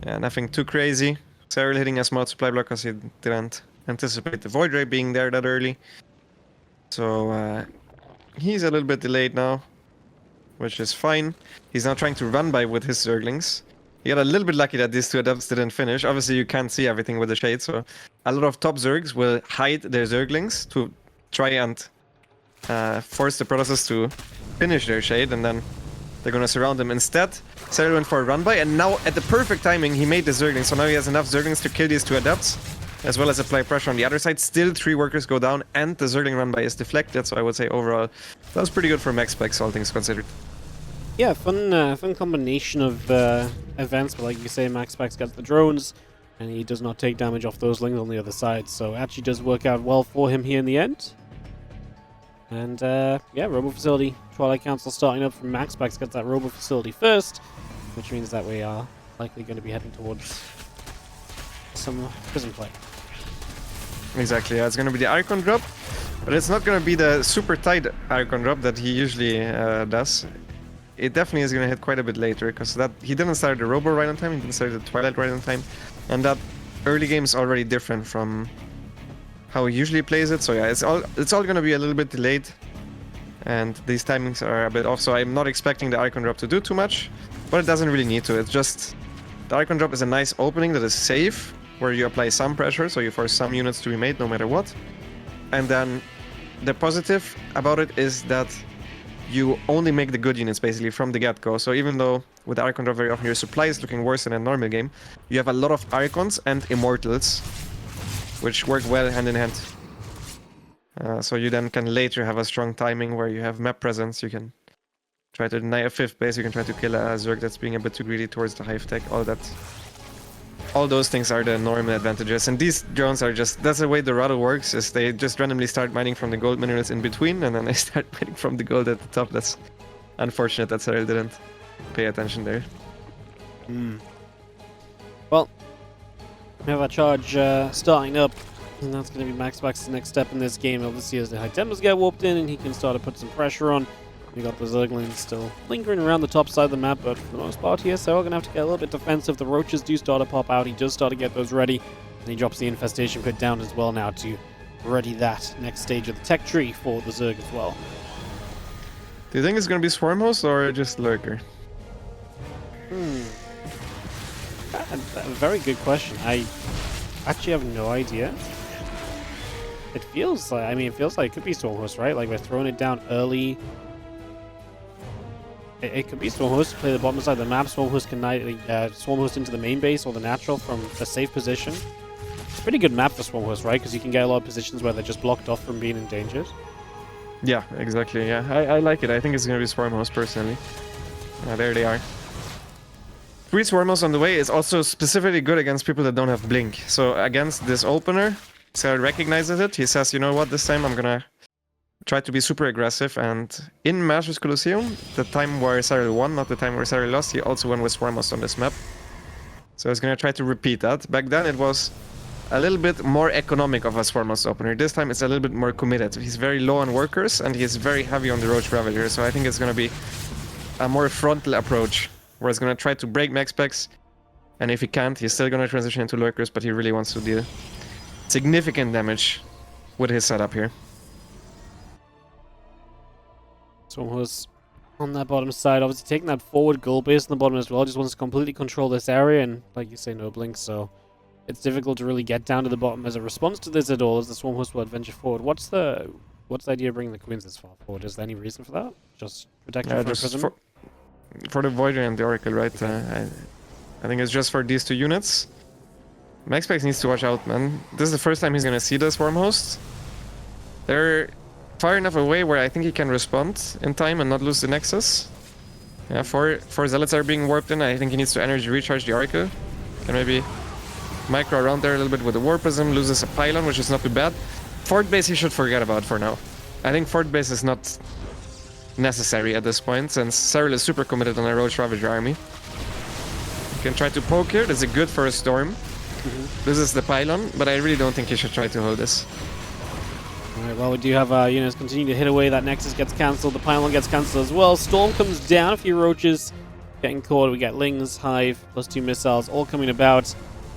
yeah, nothing too crazy. Serral hitting a smart supply block because he didn't anticipate the Void Ray being there that early. So he's a little bit delayed now, which is fine. He's now trying to run by with his Zerglings. He got a little bit lucky that these 2 Adepts didn't finish. Obviously, you can't see everything with the shade, so a lot of top Zergs will hide their Zerglings to try and force the Protosses to finish their shade, and then they're gonna surround them. Instead, Serral went for a run by, and now at the perfect timing, he made the Zerglings. So now he has enough Zerglings to kill these 2 Adepts, as well as apply pressure on the other side. Still 3 workers go down, and the Zergling run by is deflected, so I would say overall, that was pretty good for MaxPax, all things considered. Yeah, fun combination of events, but like you say, MaxPax gets the drones, and he does not take damage off those lings on the other side, so it actually does work out well for him here in the end. And yeah, Robo Facility, Twilight Council starting up from MaxPax gets that Robo Facility first, which means that we are likely going to be heading towards some prison play. Exactly, yeah, it's going to be the Icon drop, but it's not going to be the super tight Icon drop that he usually does. it definitely is going to hit quite a bit later, because that he didn't start the Robo right on time, he didn't start the Twilight right on time, and that early game is already different from how he usually plays it. So yeah, it's all going to be a little bit delayed, and these timings are a bit off. So I'm not expecting the Icon Drop to do too much, but it doesn't really need to. It's just the Icon Drop is a nice opening that is safe, where you apply some pressure, so you force some units to be made no matter what. And then the positive about it is that you only make the good units basically from the get-go. So even though with the Archon Drop very often your supply is looking worse than a normal game, you have a lot of Archons and Immortals, which work well hand in hand. So you then can later have a strong timing where you have map presence, you can try to deny a 5th base, you can try to kill a Zerg that's being a bit too greedy towards the hive tech, all that. All those things are the normal advantages, and these drones are just, that's the way the Rattle works, is they just randomly start mining from the gold minerals in between, and then they start mining from the gold at the top. That's unfortunate that Serral didn't pay attention there. Well, we have our charge starting up, and that's going to be MaxPax's next step in this game. Obviously, as the High Tempers get warped in, and he can start to put some pressure on. We got the Zerglings still lingering around the top side of the map, but for the most part here, so we're going to have to get a little bit defensive. The Roaches do start to pop out. He does start to get those ready, and he drops the Infestation Pit down as well now to ready that next stage of the tech tree for the Zerg as well. Do you think it's going to be Swarm Host or just Lurker? A very good question. I actually have no idea. It feels like, I mean, it feels like it could be Storm Host, right? Like we're throwing it down early. It could be Swarm Host to play the bottom side of the map. Swarm Host can Swarm Host into the main base or the natural from a safe position. It's a pretty good map for Swarm Host, right? Because you can get a lot of positions where they're just blocked off from being endangered. Yeah, exactly. Yeah, I like it. I think it's going to be Swarm Host personally. There they are. 3 Swarm Hosts on the way is also specifically good against people that don't have Blink. So against this opener, Serral recognizes it. He says, you know what, this time I'm going to try to be super aggressive, and in Masters Colosseum, the time where Serral won, not the time where Serral lost, he also won with Swarm Host on this map. So he's gonna try to repeat that. Back then it was a little bit more economic of a Swarm Host opener. This time it's a little bit more committed. He's very low on workers, and he's very heavy on the Roach Ravager, so I think it's gonna be a more frontal approach, where he's gonna try to break MaxPax, and if he can't, he's still gonna transition into Lurkers, but he really wants to deal significant damage with his setup here. Swarm Host on that bottom side, obviously taking that forward goal base on the bottom as well, just wants to completely control this area, and like you say, no blink, so it's difficult to really get down to the bottom as a response to this at all, as the Swarm Host will adventure forward. What's the idea of bringing the Queens this far forward? Is there any reason for that? Just protection from the Prism? For the Voyager and the Oracle, right? I think it's just for these 2 units. MaxPax needs to watch out, man. This is the first time he's gonna see the Swarm Host. They're far enough away where I think he can respond in time and not lose the Nexus. Yeah, 4 Zealots are being warped in. I think he needs to energy recharge the Oracle. Can maybe micro around there a little bit with the War Prism, loses a Pylon, which is not too bad. Fort Base he should forget about for now. I think Fort Base is not necessary at this point, since Serral is super committed on a Roach Ravager army. You can try to poke here, that's a good for a Storm. This is the Pylon, but I really don't think he should try to hold this. Alright, well, we do have units continue to hit away. That Nexus gets cancelled. The Pylon gets cancelled as well. Storm comes down. A few Roaches getting caught. We got Lings, Hive, plus 2 missiles all coming about.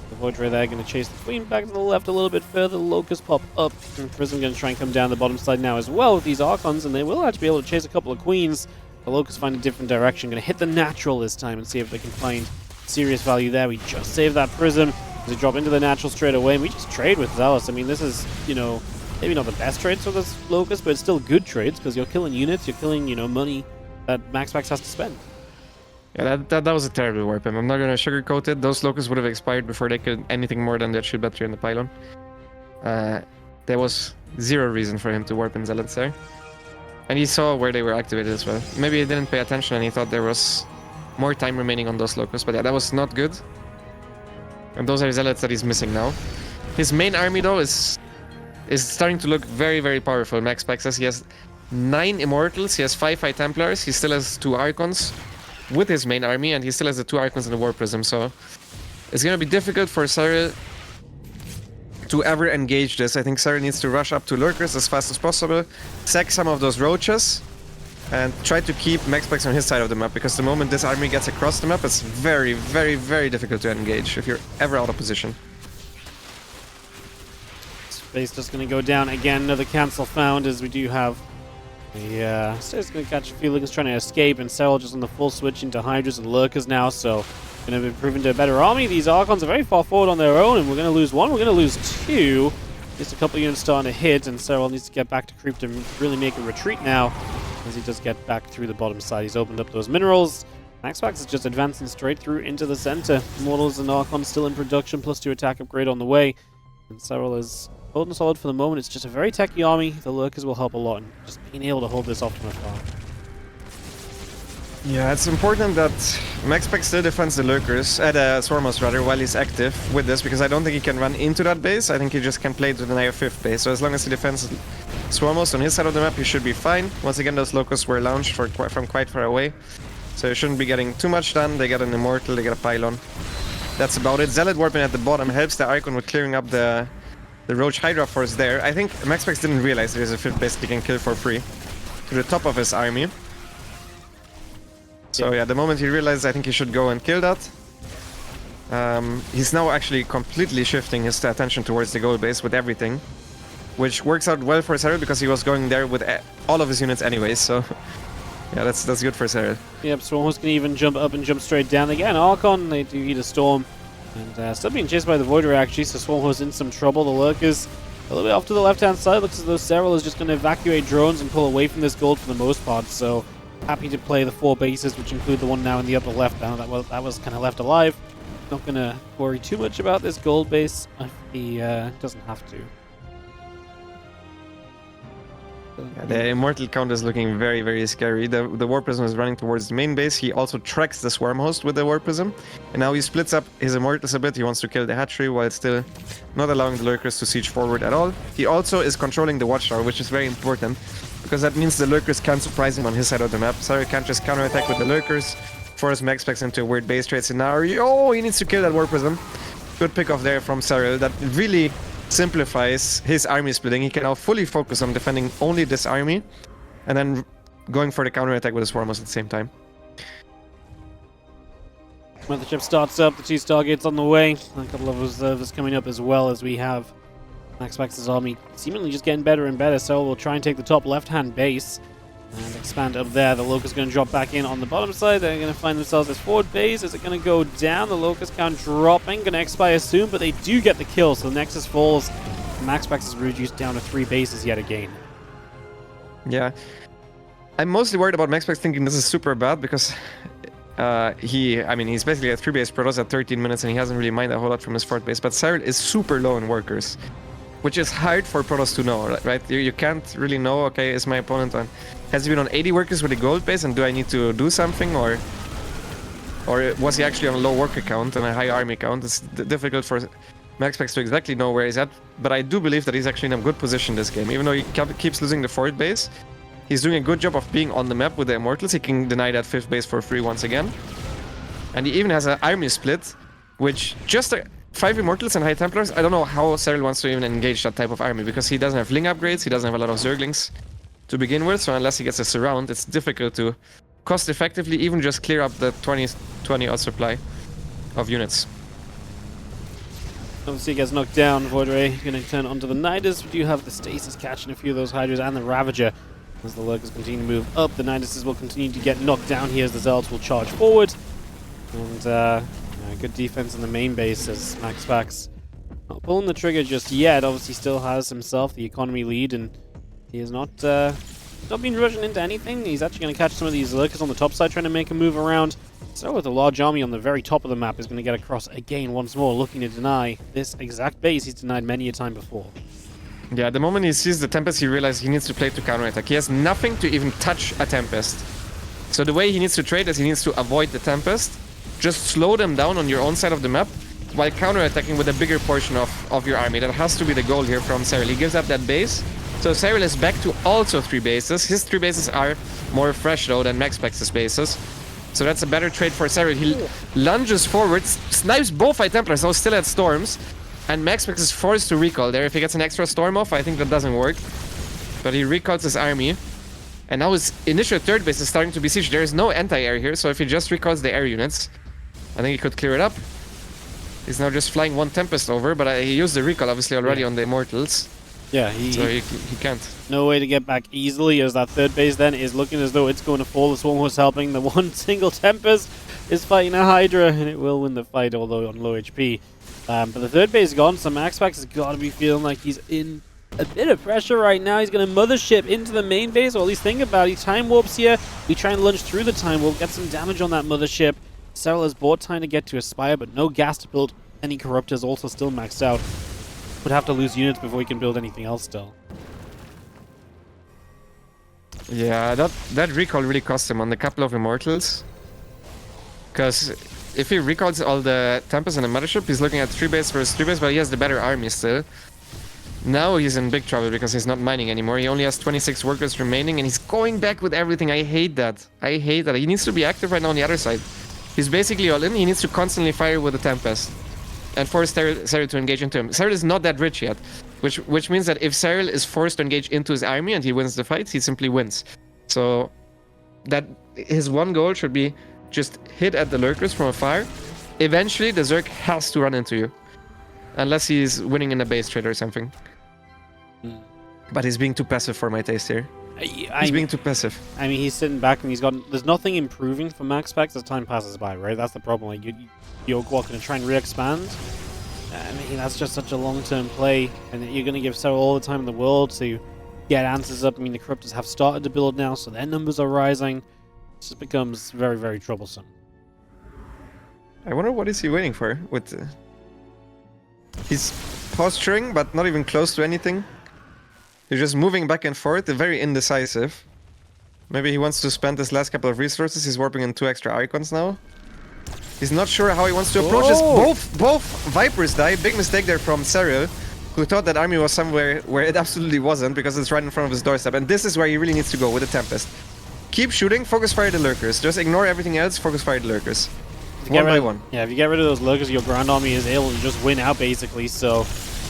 The Voyager there going to chase the Queen back to the left a little bit further. The Locust pop up. And Prism going to try and come down the bottom side now as well with these Archons. And they will actually be able to chase a couple of Queens. The Locust find a different direction. Going to hit the natural this time and see if they can find serious value there. We just saved that Prism. They drop into the natural straight away. And we just trade with Zealous. I mean, this is, you know, maybe not the best trades for this Locust, but it's still good trades because you're killing units, you're killing, you know, money that MaxPax has to spend. Yeah, that was a terrible weapon. I'm not going to sugarcoat it. Those Locusts would have expired before they could anything more than that shield battery and the Pylon. There was 0 reason for him to warp in Zealots there. And he saw where they were activated as well. Maybe he didn't pay attention and he thought there was more time remaining on those Locusts, but yeah, that was not good. And those are Zealots that he's missing now. His main army though is starting to look very, very powerful. MaxPax says he has 9 Immortals, he has 5 High Templars, he still has 2 Archons with his main army, and he still has the 2 Archons and the War Prism, so it's gonna be difficult for Serral to ever engage this. I think Serral needs to rush up to Lurkers as fast as possible, sack some of those Roaches, and try to keep MaxPax on his side of the map, because the moment this army gets across the map, it's very, very, very difficult to engage if you're ever out of position. Space just going to go down again. Another cancel found, as we do have a Stay's going to catch a few Lurkers trying to escape, and Serral just on the full switch into Hydras and Lurkers now, so going to be proven to a better army. These Archons are very far forward on their own, and we're going to lose one, we're going to lose two. Just a couple units starting to hit, and Serral needs to get back to creep to really make a retreat now, as he does get back through the bottom side. He's opened up those minerals. MaxPax is just advancing straight through into the center. Immortals and Archons still in production, +2 attack upgrade on the way. And Serral is holding solid for the moment. It's just a very techy army. The Lurkers will help a lot, and just being able to hold this off from afar. Yeah, it's important that MaxPax still defends the Lurkers, Swarmos rather, while he's active with this, because I don't think he can run into that base. I think he just can play to deny a 5th base. So as long as he defends Swarmos on his side of the map, he should be fine. Once again, those Locusts were launched from quite far away, so he shouldn't be getting too much done. They get an Immortal, they get a Pylon. That's about it. Zealot Warping at the bottom helps the Icon with clearing up the Roach Hydra Force there. I think MaxPax didn't realize there's a 5th base he can kill for free to the top of his army. So yeah, the moment he realized, I think he should go and kill that. He's now actually completely shifting his attention towards the gold base with everything, which works out well for Serral because he was going there with all of his units anyways, so yeah, that's good for Serral. Yep, Swarmos can even jump up and jump straight down. Again, Archon, they do eat a storm, and still being chased by the Voider actually, so Swarmos in some trouble. The Lurkers a little bit off to the left-hand side. Looks as though Serral is just going to evacuate drones and pull away from this gold for the most part, so happy to play the 4 bases, which include the one now in the upper left. Now that was kind of left alive. Not going to worry too much about this gold base if he doesn't have to. Yeah, the Immortal count is looking very, very scary. The War Prism is running towards the main base. He also tracks the Swarm Host with the War Prism. And now he splits up his Immortals a bit. He wants to kill the hatchery while still not allowing the Lurkers to siege forward at all. He also is controlling the Watchtower, which is very important, because that means the Lurkers can't surprise him on his side of the map. Serral can't just counterattack with the Lurkers, force MaxPax into a weird base trade scenario. Oh, he needs to kill that War Prism. Good pick off there from Serral. That really simplifies his army splitting. He can now fully focus on defending only this army, and then going for the counterattack with his Swarmos at the same time. Mothership starts up, the 2 Stargates on the way. A couple of observers coming up as well, as we have MaxPax's army seemingly just getting better and better. Serral will try and take the top left-hand base and expand up there. The Locust going to drop back in on the bottom side. They're going to find themselves as forward base. Is it going to go down? The Locust count dropping. Going to expire soon, but they do get the kill. So the Nexus falls. MaxPax is reduced down to 3 bases yet again. Yeah. I'm mostly worried about MaxPax thinking this is super bad, because he's basically at 3 base Protoss at 13 minutes, and he hasn't really mined a whole lot from his 4th base. But Serral is super low in workers, which is hard for Protoss to know, right? You can't really know, okay, is my opponent on... Has he been on 80 workers with a gold base, and do I need to do something, or was he actually on a low worker count and a high army count? It's difficult for MaxPax to exactly know where he's at, but I do believe that he's actually in a good position this game. Even though he keeps losing the 4th base, he's doing a good job of being on the map with the Immortals. He can deny that 5th base for free once again. And he even has an army split, which just... 5 Immortals and High Templars, I don't know how Serral wants to even engage that type of army, because he doesn't have Ling upgrades, he doesn't have a lot of Zerglings to begin with, so unless he gets a surround, it's difficult to cost effectively even just clear up the 20 odd supply of units. Obviously he gets knocked down. Void Ray going to turn onto the Nidus. We do have the Stasis catching a few of those Hydras and the Ravager. As the Lurkers continue to move up, the Niduses will continue to get knocked down here as the Zealots will charge forward. And good defense in the main base as MaxPax not pulling the trigger just yet. Obviously still has himself the economy lead, and he is not been rushing into anything. He's actually going to catch some of these Lurkers on the top side trying to make a move around. So with a large army on the very top of the map is going to get across again once more, looking to deny this exact base he's denied many a time before. Yeah, the moment he sees the Tempest, he realizes he needs to play to counterattack. He has nothing to even touch a Tempest. So the way he needs to trade is he needs to avoid the Tempest, just slow them down on your own side of the map, while counterattacking with a bigger portion of your army. That has to be the goal here from Serral. He gives up that base, so Serral is back to also 3 bases. His 3 bases are more fresh though than MaxPax's bases, so that's a better trade for Serral. He lunges forward, snipes both High Templars, so still at Storms, and MaxPax is forced to recall there. If he gets an extra Storm off, I think that doesn't work, but he recalls his army. And now his initial third base is starting to be sieged. There is no anti-air here, so if he just recalls the air units, I think he could clear it up. He's now just flying one Tempest over, but he used the recall obviously already on the Immortals. Yeah, so he can't. No way to get back easily, as that third base then is looking as though it's going to fall. The Swarm Horse helping. The one single Tempest is fighting a Hydra, and it will win the fight, although on low HP. But the third base is gone, so MaxPax has got to be feeling like he's in a bit of pressure right now. He's going to mothership into the main base, or at least think about it. He time warps here. We try and lunge through the time warp, get some damage on that mothership. Serral has bought time to get to Aspire, but no gas to build any Corruptors, also still maxed out. Would have to lose units before he can build anything else still. Yeah, that recall really cost him on the couple of Immortals. Because if he recalls all the Tempest and the Mothership, he's looking at 3 base versus 3 base, but he has the better army still. Now he's in big trouble because he's not mining anymore. He only has 26 workers remaining, and he's going back with everything. I hate that. I hate that. He needs to be active right now on the other side. He's basically all in. He needs to constantly fire with the Tempest and force Serral to engage into him. Serral is not that rich yet, which means that if Serral is forced to engage into his army and he wins the fight, he simply wins. So that his one goal should be just hit at the lurkers from afar. Eventually, the Zerg has to run into you, unless he's winning in a base trade or something. But he's being too passive for my taste here. He's being too passive. I mean, he's sitting back and there's nothing improving for MaxPax as time passes by, right? That's the problem. Like, you're going to try and re-expand. I mean, that's just such a long-term play, and you're going to give Serral all the time in the world to get answers up. I mean, the Corruptors have started to build now, so their numbers are rising. It just becomes very, very troublesome. I wonder what is he waiting for with... He's posturing, but not even close to anything. He's just moving back and forth, very indecisive. Maybe he wants to spend his last couple of resources. He's warping in 2 extra icons now. He's not sure how he wants to approach this. Both Vipers die. Big mistake there from Serral, who thought that army was somewhere where it absolutely wasn't, because it's right in front of his doorstep. And this is where he really needs to go with the Tempest. Keep shooting, focus fire the lurkers. Just ignore everything else, focus fire the lurkers. One by one. Yeah, if you get rid of those lurkers, your ground army is able to just win out, basically. So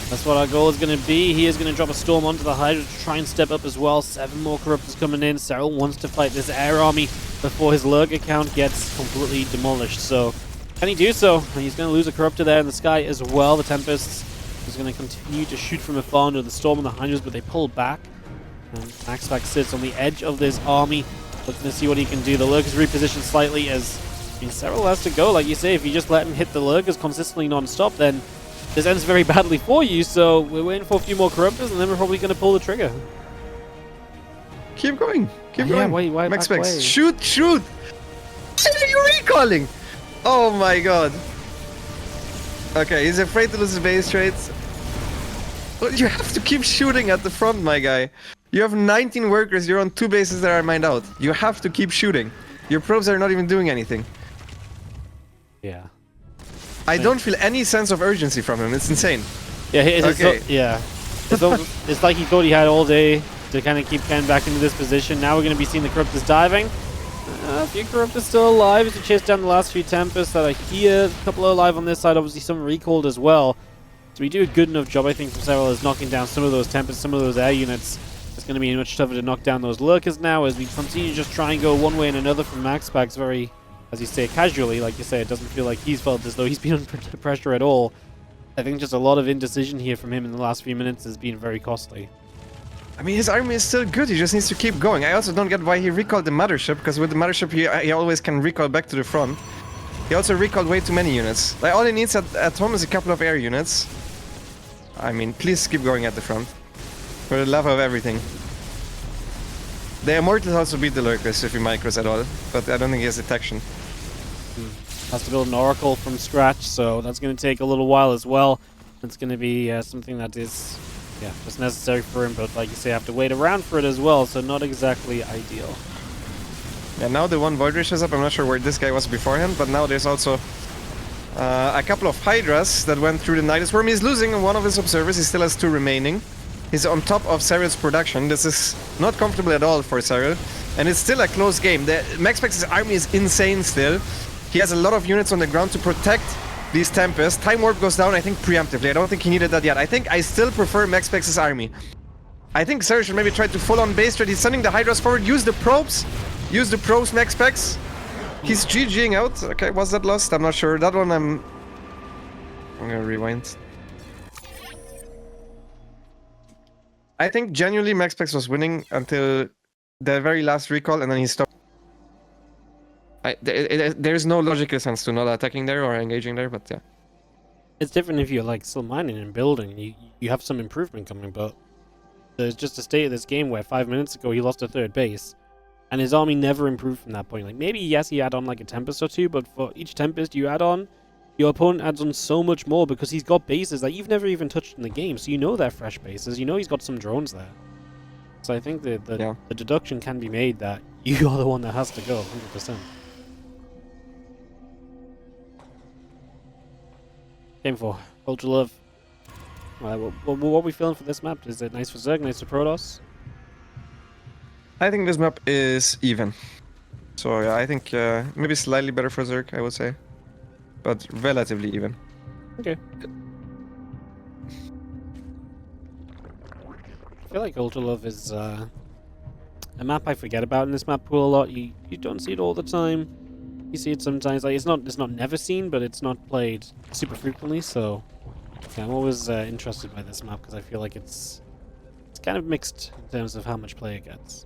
that's what our goal is going to be. He is going to drop a Storm onto the Hydra to try and step up as well. 7 more Corruptors coming in. Serral wants to fight this air army before his lurk account gets completely demolished. So can he do so? He's going to lose a Corruptor there in the sky as well. The Tempest is going to continue to shoot from afar into the Storm and the Hydras, but they pull back. And MaxPax sits on the edge of this army, looking to see what he can do. The lurk is repositioned slightly as... I mean, Serral has to go, like you say. If you just let him hit the lurkers consistently non-stop, then this ends very badly for you. So we're waiting for a few more Corruptors, and then we're probably going to pull the trigger. Keep going. Keep going. Why MaxPax, shoot, shoot! Why are you recalling? Oh my god. Okay, he's afraid to lose his base trades. Well, you have to keep shooting at the front, my guy. You have 19 workers, you're on 2 bases that are mined out. You have to keep shooting. Your probes are not even doing anything. Yeah. I don't feel any sense of urgency from him. It's insane. Yeah, it's like he thought he had all day to kind of keep Ken back into this position. Now we're going to be seeing the Corruptors diving. A few Corruptors still alive as we chase down the last few Tempests that are here. A couple are alive on this side, obviously some recalled as well. So we do a good enough job, I think, from Serral as knocking down some of those Tempests, some of those air units. It's going to be much tougher to knock down those lurkers now as we continue to just try and go one way and another from MaxPax very, as you say, casually. Like you say, it doesn't feel like he's felt as though he's been under pressure at all. I think just a lot of indecision here from him in the last few minutes has been very costly. I mean, his army is still good. He just needs to keep going. I also don't get why he recalled the Mothership, because with the Mothership he always can recall back to the front. He also recalled way too many units. Like, all he needs at home is a couple of air units. I mean, please keep going at the front. For the love of everything. The Immortals also beat the Lurkers if he micros at all, but I don't think he has detection. Has to build an Oracle from scratch, so that's going to take a little while as well. It's going to be something that is just necessary for him, but like you say, have to wait around for it as well, so not exactly ideal. Yeah, now the one Void Ray shows up. I'm not sure where this guy was beforehand, but now there's also a couple of Hydras that went through the Nidus Worm. He's losing one of his observers. He still has 2 remaining. He's on top of Serral's production. This is not comfortable at all for Serral. And it's still a close game. MaxPax's army is insane still. He has a lot of units on the ground to protect these Tempests. Time Warp goes down, I think, preemptively. I don't think he needed that yet. I still prefer MaxPax's army. I think Serral should maybe try to full-on base trade. He's sending the Hydras forward. Use the probes. Use the probes MaxPax. He's GGing out. Okay, was that lost? I'm not sure. That one I'm gonna rewind. I think genuinely MaxPax was winning until the very last recall, and then he stopped. There's no logical sense to not attacking there or engaging there, but yeah. It's different if you're like still mining and building. You have some improvement coming, but there's just a state of this game where 5 minutes ago he lost a third base, and his army never improved from that point. Like maybe yes, he add on like a Tempest or two, but for each Tempest you add on, your opponent adds on so much more because he's got bases that you've never even touched in the game. So you know they're fresh bases. You know he's got some drones there. So I think the deduction can be made that you are the one that has to go 100%. Game 4, Ultra Love. What are we feeling for this map? Is it nice for Zerg, nice for Protoss? I think this map is even. So yeah, I think maybe slightly better for Zerg, I would say. But relatively even. Okay. I feel like Ultra Love is a map I forget about in this map pool a lot. You don't see it all the time. You see it sometimes. Like it's not never seen, but it's not played super frequently. So yeah, I'm always interested by this map because I feel like it's kind of mixed in terms of how much play it gets.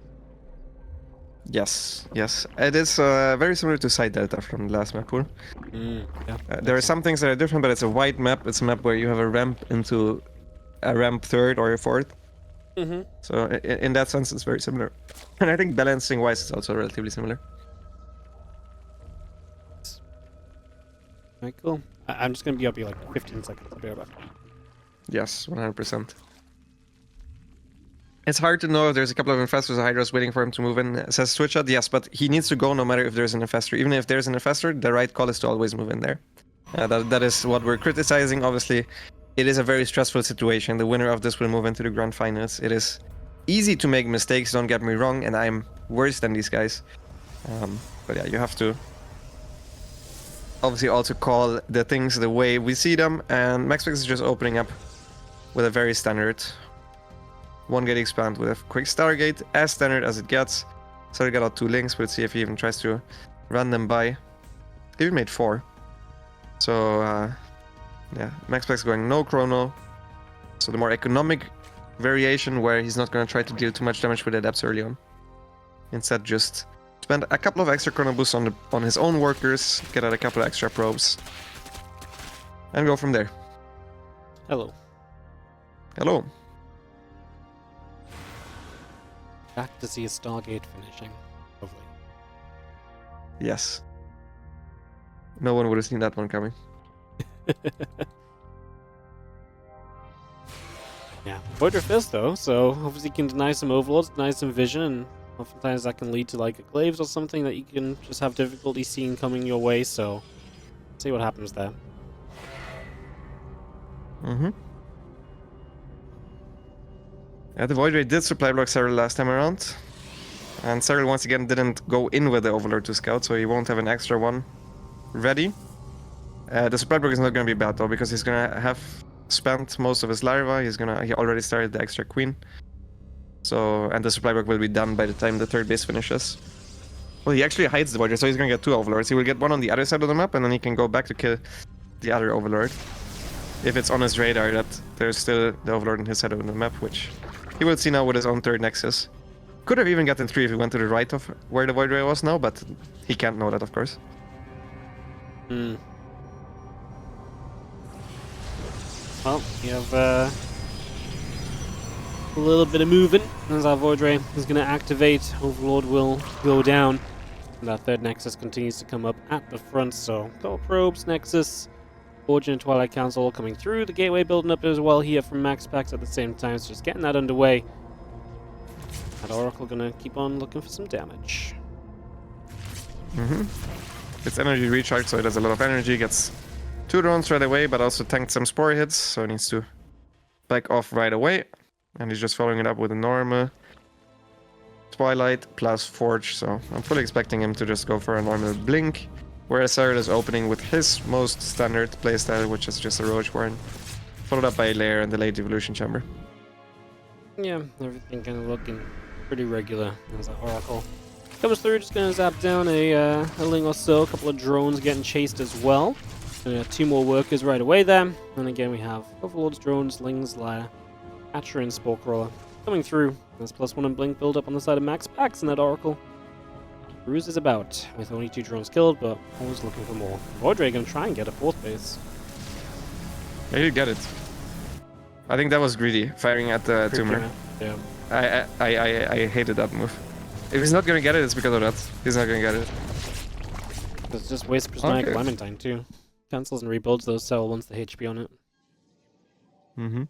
Yes, yes. It is very similar to Side Delta from the last map pool. Yeah, there are some things that are different, but it's a wide map. It's a map where you have a ramp into a ramp third or a fourth. So in that sense, it's very similar. And I think balancing-wise, it's also relatively similar. Alright, cool. I'm just going to be up here like 15 seconds. I'll be right back. Yes, 100%. It's hard to know if there's a couple of infestors or Hydras waiting for him to move in, says Switchot. Yes, but he needs to go no matter if there's an infestor. Even if there's an infestor, the right call is to always move in there. That is what we're criticizing. Obviously, it is a very stressful situation. The winner of this will move into the grand finals. It is easy to make mistakes, don't get me wrong, and I'm worse than these guys. But yeah, you have to obviously also call the things the way we see them, and MaxPax is just opening up with a very standard 1-gate expand with a quick Stargate, as standard as it gets. So he got out 2 links, we'll see if he even tries to run them by. He even made 4. So yeah, MaxPax going no chrono. So the more economic variation where he's not going to try to deal too much damage with adepts early on. Instead just spend a couple of extra chrono boosts on his own workers, get out a couple of extra probes, and go from there. Hello. Hello. Back to see a Stargate finishing. Lovely. Yes. No one would have seen that one coming. Yeah, Voidra first though, so obviously you can deny some overlords, deny some vision, and oftentimes that can lead to like a glaives or something that you can just have difficulty seeing coming your way, so see what happens there. Yeah, the Void Ray did supply block Serral last time around. And Serral once again didn't go in with the Overlord to scout, so he won't have an extra one ready. The supply block is not going to be bad though, because he's going to have spent most of his larva. He already started the extra queen. So, and the supply block will be done by the time the third base finishes. Well, he actually hides the Void Ray, so he's going to get 2 Overlords. He will get one on the other side of the map, and then he can go back to kill the other Overlord. If it's on his radar that there's still the Overlord on his side of the map, which he will see now with his own third Nexus. Could have even gotten 3 if he went to the right of where the Void Ray was now, but he can't know that, of course. Well, you have a little bit of moving as our Void Ray is going to activate. Overlord will go down. And that third Nexus continues to come up at the front, so Gold Probes, Nexus, Origin and Twilight Council all coming through. The Gateway building up as well here from MaxPax at the same time, so just getting that underway. And Oracle gonna keep on looking for some damage. It's energy recharge, so it has a lot of energy, gets 2 drones right away, but also tanked some spore hits, so it needs to back off right away. And he's just following it up with a normal Twilight plus Forge, so I'm fully expecting him to just go for a normal Blink, whereas Serral is opening with his most standard playstyle, which is just a Roach Warren, followed up by a Lair and the late Evolution Chamber. Yeah, everything kind of looking pretty regular as that Oracle comes through. Just going to zap down a Ling or so. A couple of drones getting chased as well. 2 more workers right away there. And again, we have Overlords, drones, Lings, Lyre, Hatcher, and Spore Crawler coming through. There's +1 and Blink build up on the side of MaxPax and that Oracle. Bruise is about, with only 2 drones killed, but always looking for more. Voidray going to try and get a 4th base. Yeah, you get it. I think that was greedy, firing at the tumor. Yeah. I hated that move. If he's not gonna get it, it's because of that. He's not gonna get it. It's just waste Prismatic Clementine too. Cancels and rebuilds those Serral once the HP on it. Mm-hmm.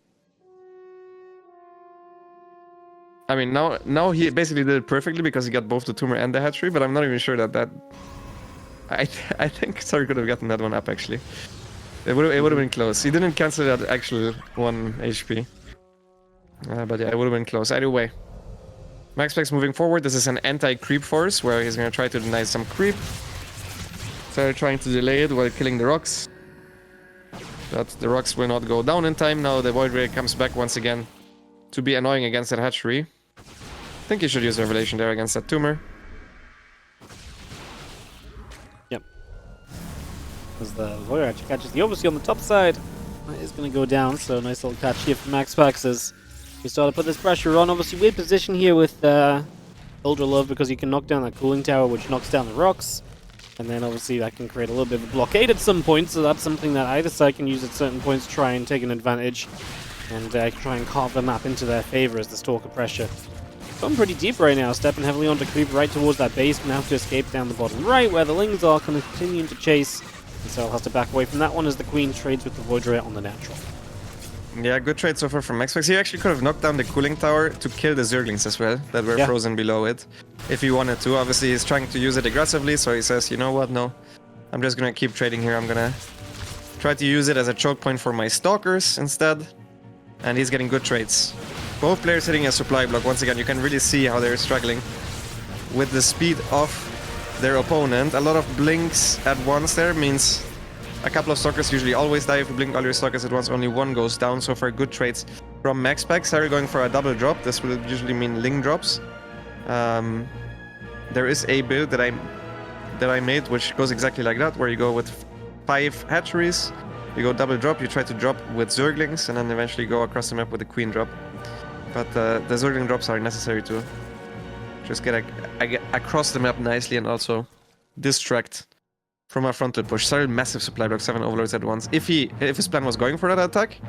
I mean, now he basically did it perfectly because he got both the tumor and the hatchery, but I'm not even sure that I think Serral could have gotten that one up actually. It would have been close. He didn't cancel that actual 1 HP. But yeah, it would have been close. Either way. MaxPax moving forward. This is an anti-creep force where he's going to try to deny some creep. So trying to delay it while killing the rocks. But the rocks will not go down in time. Now the Void Ray comes back once again to be annoying against that hatchery. I think he should use Revelation there against that tumor. Yep. As the Void actually catches the Overseer on the top side. That is going to go down, so nice little catch here from MaxPax as we start to put this pressure on. Obviously, weird position here with Ultra Love because you can knock down that cooling tower, which knocks down the rocks. And then obviously that can create a little bit of a blockade at some point, so that's something that either side can use at certain points to try and take an advantage and try and carve the map into their favor as the Stalker pressure. Going pretty deep right now, stepping heavily onto creep right towards that base, but now to escape down the bottom right where the Lings are continuing to chase. And Serral has to back away from that one as the Queen trades with the Void Ray on the natural. Yeah, good trade so far from MaxPax. He actually could have knocked down the cooling tower to kill the Zerglings as well, that were frozen below it, if he wanted to. Obviously, he's trying to use it aggressively, so he says, you know what, no. I'm just gonna keep trading here. I'm gonna try to use it as a choke point for my Stalkers instead. And he's getting good trades. Both players hitting a supply block. Once again, you can really see how they're struggling with the speed of their opponent. A lot of blinks at once there means a couple of Stalkers usually always die. If you blink all your Stalkers at once, only 1 goes down. So far, good trades from MaxPax. Serral going for a double drop. This will usually mean Ling drops. There is a build that I made which goes exactly like that, where you go with 5 hatcheries, you go double drop, you try to drop with Zerglings, and then eventually go across the map with a Queen drop. But the Zergling drops are necessary to just get across the map nicely and also distract from a frontal push. Serral massive supply block, 7 overlords at once. If his plan was going for that attack,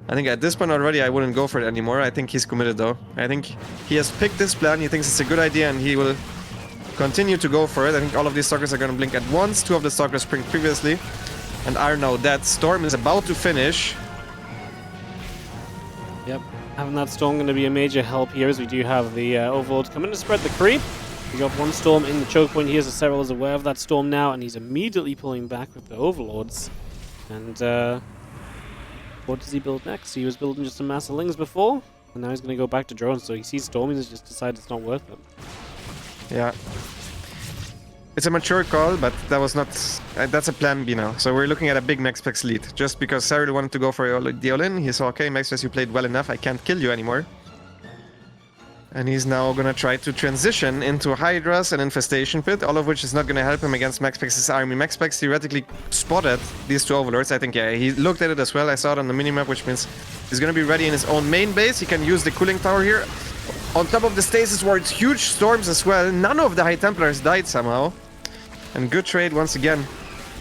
I think at this point already I wouldn't go for it anymore. I think he's committed though. I think he has picked this plan, he thinks it's a good idea, and he will continue to go for it. I think all of these Stalkers are going to blink at once. 2 of the Stalkers blinked previously and are now dead. Storm is about to finish. Yep, having that Storm going to be a major help here as we do have the Overlords coming to spread the creep. We got 1 Storm in the choke point here, so Serral is aware of that Storm now, and he's immediately pulling back with the Overlords. And what does he build next? He was building just a mass of Lings before, and now he's going to go back to drones, so he sees Storm, he's just decided it's not worth it. Yeah. It's a mature call, but that was not... that's a plan B now. So we're looking at a big MaxPax lead. Just because Serral wanted to go for the all-in, he saw, okay, MaxPax, you played well enough, I can't kill you anymore. And he's now gonna try to transition into Hydras and Infestation Pit, all of which is not gonna help him against MaxPax's army. MaxPax theoretically spotted these 2 Overlords. I think, yeah, he looked at it as well. I saw it on the minimap, which means he's gonna be ready in his own main base. He can use the cooling tower here. On top of the Stasis Ward's huge storms as well. None of the High Templars died somehow. And good trade once again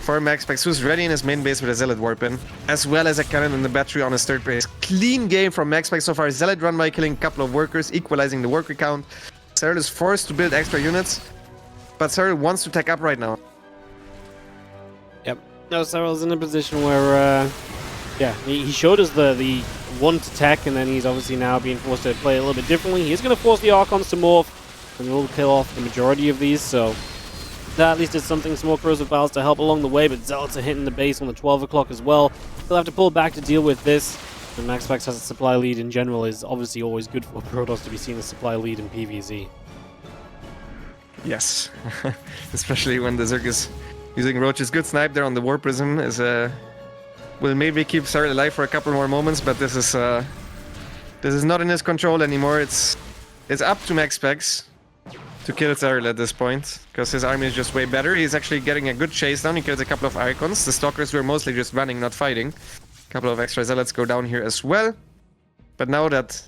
for MaxPax, who's ready in his main base with a Zealot Warpin, as well as a cannon and the battery on his 3rd base. Clean game from MaxPax so far. Zealot run by killing a couple of workers, equalizing the worker count. Serral is forced to build extra units, but Serral wants to tech up right now. Yep. No, Serral's in a position where, yeah, he showed us the want to tech, and then he's obviously now being forced to play a little bit differently. He's going to force the Archons to morph, and we'll kill off the majority of these, so that at least is something. Small Corrosive Battles to help along the way, but Zealots are hitting the base on the 12 o'clock as well. He'll have to pull back to deal with this. And MaxPax has a supply lead in general is obviously always good for Protoss to be seeing a supply lead in PvZ. Yes, especially when the Zerg is using Roach's good snipe there on the War Prism is will maybe keep Serral alive for a couple more moments, but this is This is not in his control anymore. It's up to MaxPax to kill Serral at this point, because his army is just way better. He's actually getting a good chase down. He kills a couple of icons. The stalkers were mostly just running, not fighting. A couple of extra zealots go down here as well. But now that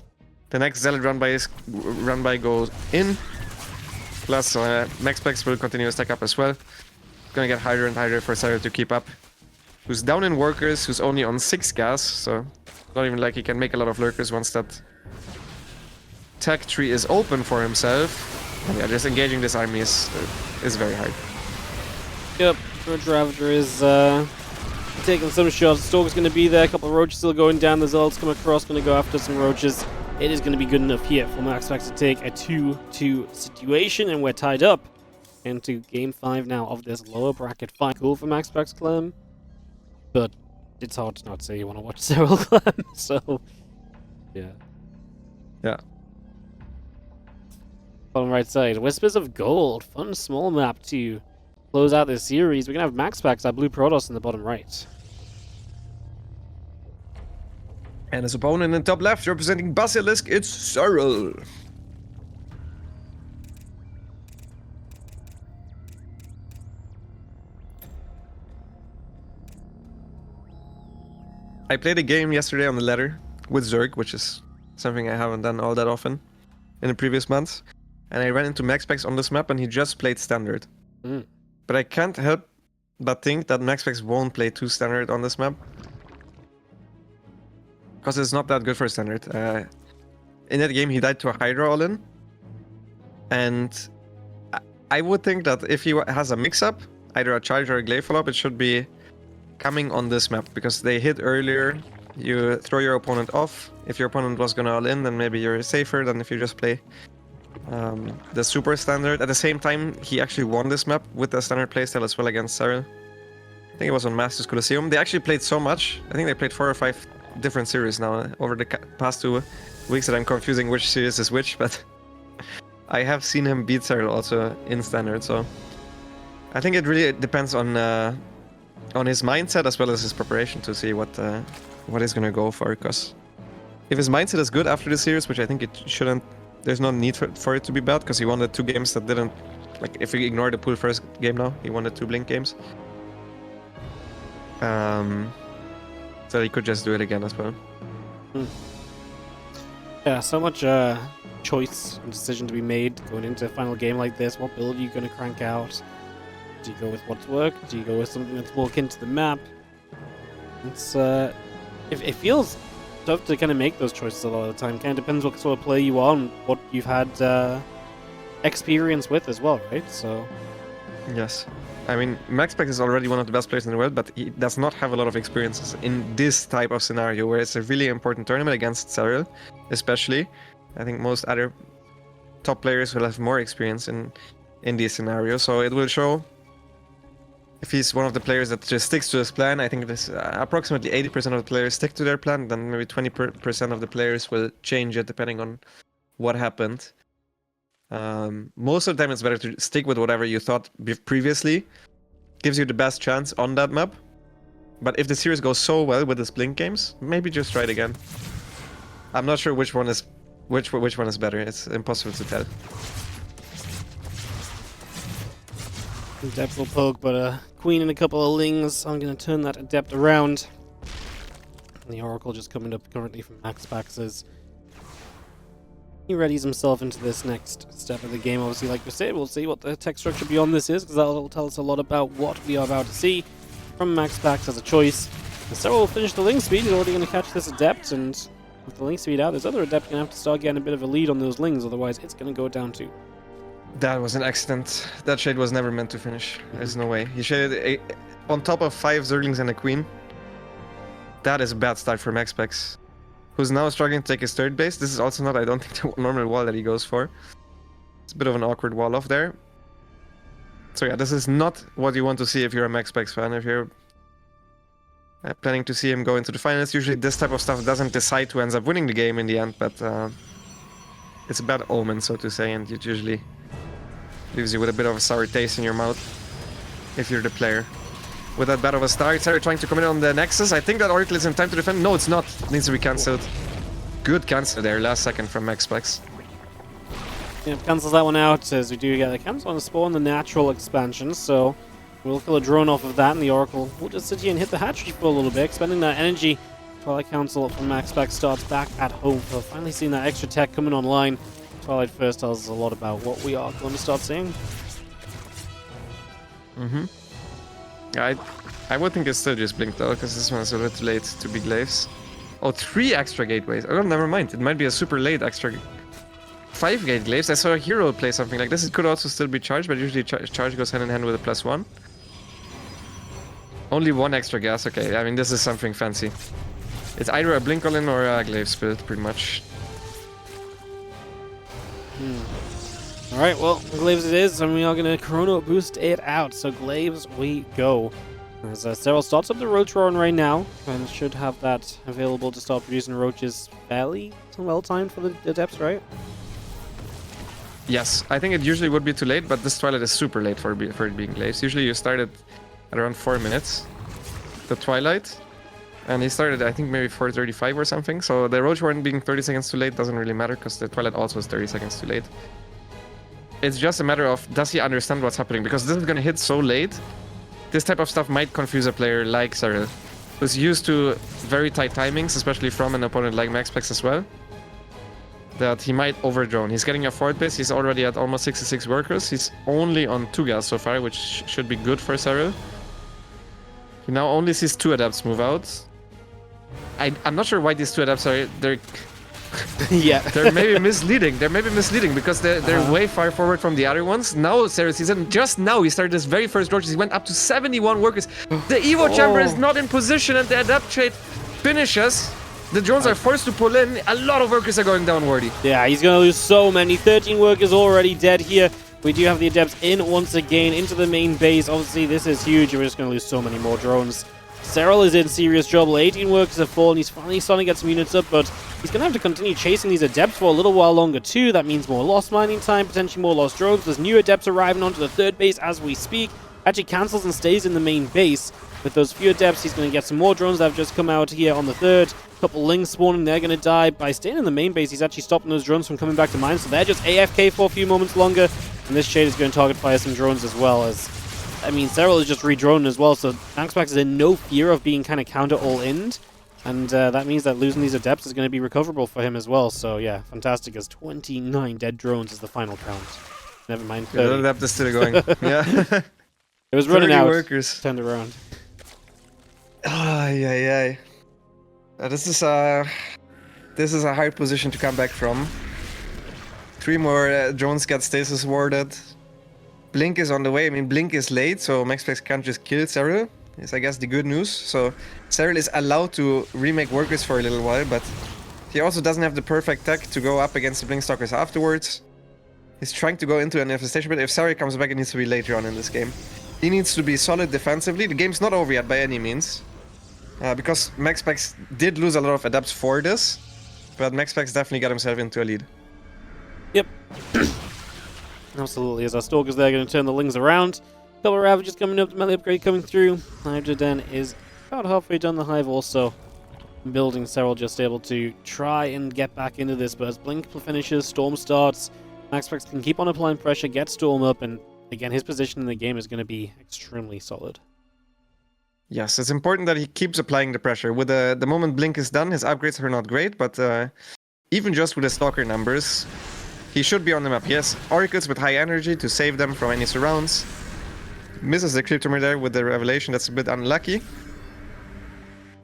the next zealot run by goes in, plus MaxPax will continue to stack up as well. Gonna get harder and harder for Serral to keep up. Who's down in workers, who's only on 6 gas, so not even like he can make a lot of lurkers once that tech tree is open for himself. And yeah, just engaging this army is very hard. Yep, Roach Ravager is taking some shots. Stalker's going to be there. A couple of roaches still going down. The Zealots come across, going to go after some roaches. It is going to be good enough here for MaxPax to take a 2-2 situation, and we're tied up into Game 5 now of this lower bracket fight. Cool for MaxPax Clem, but it's hard to not say you want to watch Serral Clem, so yeah. Yeah. Bottom right side, Whispers of Gold. Fun small map to close out this series. We're going to have MaxPax, our blue Protoss, in the bottom right. And his opponent in the top left, representing Basilisk, it's Serral. I played a game yesterday on the ladder with Zerg, which is something I haven't done all that often in the previous months. And I ran into MaxPax on this map, and he just played standard. But I can't help but think that MaxPax won't play 2 standard on this map, because it's not that good for standard. In that game, he died to a Hydra all-in. And I would think that if he has a mix-up, either a charge or a glaive follow-up, it should be coming on this map, because they hit earlier. You throw your opponent off. If your opponent was gonna all-in, then maybe you're safer than if you just play the super standard. At the same time, he actually won this map with the standard playstyle as well against Serral. I think it was on Masters Colosseum. They actually played so much. I think they played 4 or 5 different series now over the past 2 weeks that I'm confusing which series is which, but I have seen him beat Serral also in standard, so I think it really depends on his mindset as well as his preparation to see what he's gonna go for, because if his mindset is good after the series, which I think it shouldn't, there's no need for it to be bad, because he won the 2 games that didn't, like, if we ignore the pool first game now, he won the 2 blink games. So he could just do it again as well. Yeah, so much choice and decision to be made going into a final game like this. What build are you going to crank out? Do you go with what's worked? Do you go with something that's more akin to the map? It's it feels tough to kind of make those choices a lot of the time. Kind of depends what sort of player you are and what you've had experience with as well, right? So yes, I mean, MaxPax is already one of the best players in the world, but he does not have a lot of experiences in this type of scenario, where it's a really important tournament against Serral, especially. I think most other top players will have more experience in these scenarios, so it will show if he's one of the players that just sticks to his plan. I think this approximately 80% of the players stick to their plan, then maybe 20% of the players will change it depending on what happened. Most of the time it's better to stick with whatever you thought previously. Gives you the best chance on that map. But if the series goes so well with his blink games, maybe just try it again. I'm not sure which one is better. It's impossible to tell. Adept will poke, but a queen and a couple of lings. I'm going to turn that Adept around. And the Oracle just coming up currently from MaxPax's. He readies himself into this next step of the game. Obviously, like we said, we'll see what the tech structure beyond this is, because that'll tell us a lot about what we are about to see from MaxPax as a choice. And Serral will finish the ling speed. He's already going to catch this Adept, and with the ling speed out, this other Adept going to have to start getting a bit of a lead on those lings, otherwise it's going to go down too. That was an accident. That shade was never meant to finish. There's no way. He shaded on top of 5 Zerglings and a Queen. That is a bad start for MaxPax, who's now struggling to take his 3rd base. This is also not, I don't think, the normal wall that he goes for. It's a bit of an awkward wall off there. So yeah, this is not what you want to see if you're a MaxPax fan. If you're planning to see him go into the finals, usually this type of stuff doesn't decide who ends up winning the game in the end, but it's a bad omen, so to say, and it usually leaves you with a bit of a sour taste in your mouth if you're the player. With that bad of a start, Serral trying to come in on the Nexus. I think that Oracle is in time to defend. No, it's not. It needs to be cancelled. Good cancel there, last second from MaxPax. Yeah, cancels that one out as we do get the cancel on the spawn, the natural expansion, so we'll kill a drone off of that, and the Oracle will just sit here and hit the hatchery for a little bit, spending that energy. Twilight Council from MaxPax starts back at home. We're finally seeing that extra tech coming online. Twilight first tells us a lot about what we are going to start seeing. I would think it's still just Blink though, because this one's a little late to be Glaives. Oh, 3 extra gateways. Oh, never mind. It might be a super late extra 5 gate Glaives. I saw a hero play something like this. It could also still be charged, but usually charge goes hand in hand with a +1. Only 1 extra gas. Okay, I mean, this is something fancy. It's either a Blink all in or a Glaives build, pretty much. Alright, well, Glaives it is, and we are going to Chrono boost it out. So Glaives we go. As Serral starts up the Roach run right now, and should have that available to start producing roaches fairly well timed for the Adepts, right? Yes, I think it usually would be too late, but this Twilight is super late for it being Glaives. Usually you start it at around 4 minutes, the Twilight, and he started, I think, maybe 4:35 or something. So the Roach Warren being 30 seconds too late doesn't really matter, because the Twilight also is 30 seconds too late. It's just a matter of, does he understand what's happening? Because this is going to hit so late, this type of stuff might confuse a player like Serral, who's used to very tight timings, especially from an opponent like MaxPax as well, that he might overdrone. He's getting a 4th base, he's already at almost 66 workers, he's only on 2 gas so far, which should be good for Serral. He now only sees 2 Adepts move out. I'm not sure why these 2 Adepts are... Yeah. They're maybe misleading. They're maybe misleading because they're way far forward from the other ones. Now, Serral sees it. Just now, he started his very first Roaches. He went up to 71 workers. The Evo Chamber is not in position, and the Adept trade finishes. The drones are forced to pull in. A lot of workers are going down, Wardy. Yeah, he's going to lose so many. 13 workers already dead here. We do have the Adepts in once again into the main base. Obviously, this is huge. We're just going to lose so many more drones. Serral is in serious trouble. 18 workers have fallen. He's finally starting to get some units up, but he's going to have to continue chasing these Adepts for a little while longer too. That means more lost mining time, potentially more lost drones. There's new Adepts arriving onto the 3rd base as we speak. Actually cancels and stays in the main base. With those few Adepts, he's going to get some more drones that have just come out here on the 3rd. Couple Lings spawning, they're going to die. By staying in the main base, he's actually stopping those drones from coming back to mine, so they're just AFK for a few moments longer. And this Shade is going to target fire some drones as well, as... I mean, Serral is just redroning as well, so MaxPax is in no fear of being kind of counter all-in, and that means that losing these Adepts is going to be recoverable for him as well. So yeah, fantastic, as 29 dead drones is the final count. Never mind 30. The Adept is still going. Yeah. It was running out. Workers. Turned around. Yeah. This is a hard position to come back from. 3 more drones get stasis warded. Blink is on the way. I mean, Blink is late, so MaxPax can't just kill Serral. Is, I guess, the good news. So Serral is allowed to remake workers for a little while, but he also doesn't have the perfect tech to go up against the Blink Stalkers afterwards. He's trying to go into an infestation, but if Serral comes back, it needs to be later on in this game. He needs to be solid defensively. The game's not over yet by any means, because MaxPax did lose a lot of Adepts for this, but MaxPax definitely got himself into a lead. Yep. Absolutely, as our Stalkers there going to turn the Lings around. Couple of Ravages coming up, the melee upgrade coming through. Hydra Den is about halfway done, the Hive also building. Serral just able to try and get back into this, but as Blink finishes, Storm starts, MaxPax can keep on applying pressure, get Storm up, and again, his position in the game is going to be extremely solid. Yes, it's important that he keeps applying the pressure. With the moment Blink is done, his upgrades are not great, but even just with the Stalker numbers, he should be on the map. Yes, Oracles with high energy to save them from any surrounds. Misses the Creep Tumor there with the Revelation, that's a bit unlucky.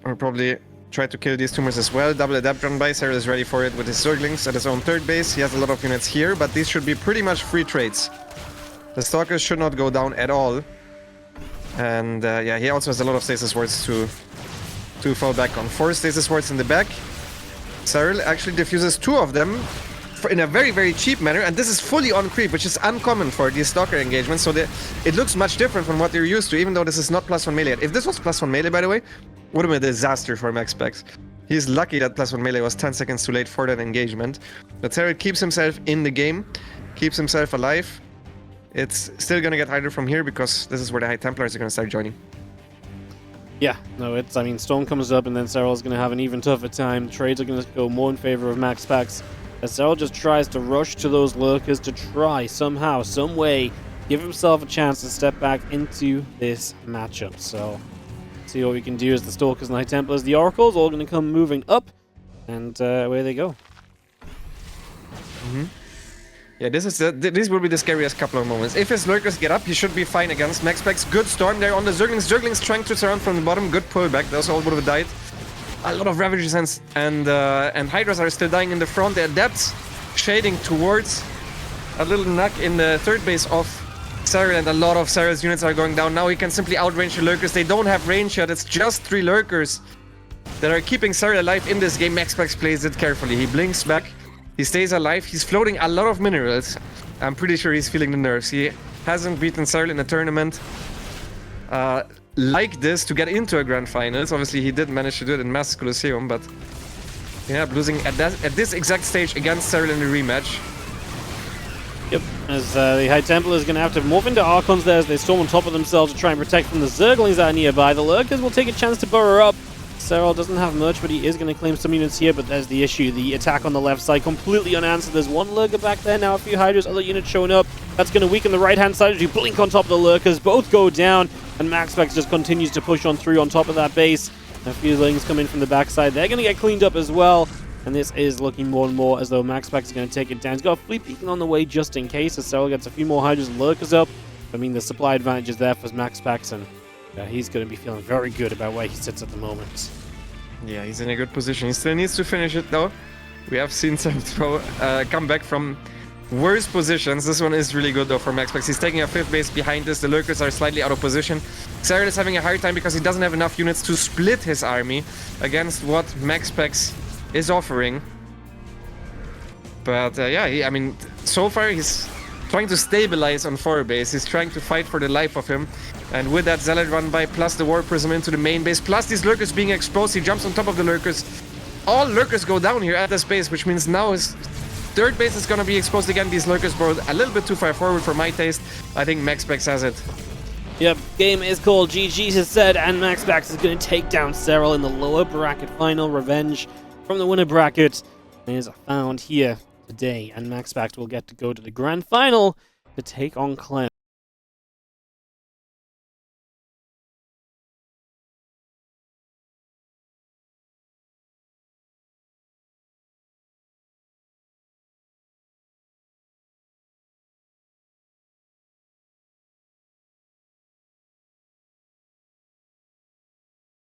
Or probably try to kill these tumors as well. Double Adept run by, Serral is ready for it with his Zerglings at his own 3rd base. He has a lot of units here, but these should be pretty much free trades. The Stalkers should not go down at all. And yeah, he also has a lot of Stasis Wards to fall back on. 4 Stasis Wards in the back. Serral actually diffuses 2 of them in a very, very cheap manner, and this is fully on creep, which is uncommon for these Stalker engagements, so it looks much different from what you're used to, even though this is not +1 melee yet. If this was +1 melee, by the way, would have been a disaster for MaxPax. He's lucky that +1 melee was 10 seconds too late for that engagement. But Serral keeps himself in the game, keeps himself alive. It's still gonna get harder from here, because this is where the High Templars are gonna start joining. Yeah, no, I mean, Storm comes up, and then Serral's going to have an even tougher time. Trades are going to go more in favor of MaxPax, as Serral just tries to rush to those lurkers to try, somehow, some way, give himself a chance to step back into this matchup. So, see what we can do as the Stalkers, Knight Templars, the Oracles, all going to come moving up, and away they go. Yeah, this will be the scariest couple of moments. If his lurkers get up, he should be fine against MaxPax. Good storm there on the Zerglings. Zerglings trying to surround from the bottom. Good pullback. Those all would have died. A lot of Ravagers and Hydras are still dying in the front. Their depths shading towards a little knock in the third base of Serral, and a lot of Serral's units are going down. Now he can simply outrange the lurkers. They don't have range yet. It's just 3 lurkers that are keeping Serral alive in this game. MaxPax plays it carefully. He blinks back. He stays alive. He's floating a lot of minerals. I'm pretty sure he's feeling the nerves. He hasn't beaten Serral in a tournament like this to get into a grand finals. Obviously, he did manage to do it in Mass Colosseum, but yeah, losing at this exact stage against Serral in the rematch. Yep, as the High Templar is going to have to morph into Archons there as they storm on top of themselves to try and protect from the Zerglings that are nearby. The Lurkers will take a chance to burrow up. Serral doesn't have much, but he is going to claim some units here, but there's the issue. The attack on the left side completely unanswered. There's one Lurker back there, now a few Hydras, other units showing up. That's going to weaken the right-hand side as you blink on top of the Lurkers. Both go down, and MaxPax just continues to push on through on top of that base. A few Lings come in from the backside. They're going to get cleaned up as well, and this is looking more and more as though MaxPax is going to take it down. He's got a Fleet Beacon on the way just in case, as Serral gets a few more Hydras and Lurkers up. I mean, the supply advantage is there for MaxPax, and he's going to be feeling very good about where he sits at the moment. Yeah, he's in a good position. He still needs to finish it though. We have seen some come back from worse positions. This one is really good though for MaxPax. He's taking a 5th base behind this. The Lurkers are slightly out of position. Serral is having a hard time because he doesn't have enough units to split his army against what MaxPax is offering. But yeah, I mean, so far he's trying to stabilize on 4 base. He's trying to fight for the life of him. And with that Zealot run by, plus the War Prism into the main base, plus these Lurkers being exposed, he jumps on top of the Lurkers. All Lurkers go down here at this base, which means now his 3rd base is going to be exposed again. These Lurkers brought a little bit too far forward for my taste. I think MaxPax has it. Yep, game is called. GG has said, and MaxPax is going to take down Serral in the lower bracket final. Revenge from the winner bracket is found here today, and MaxPax will get to go to the grand final to take on Clem.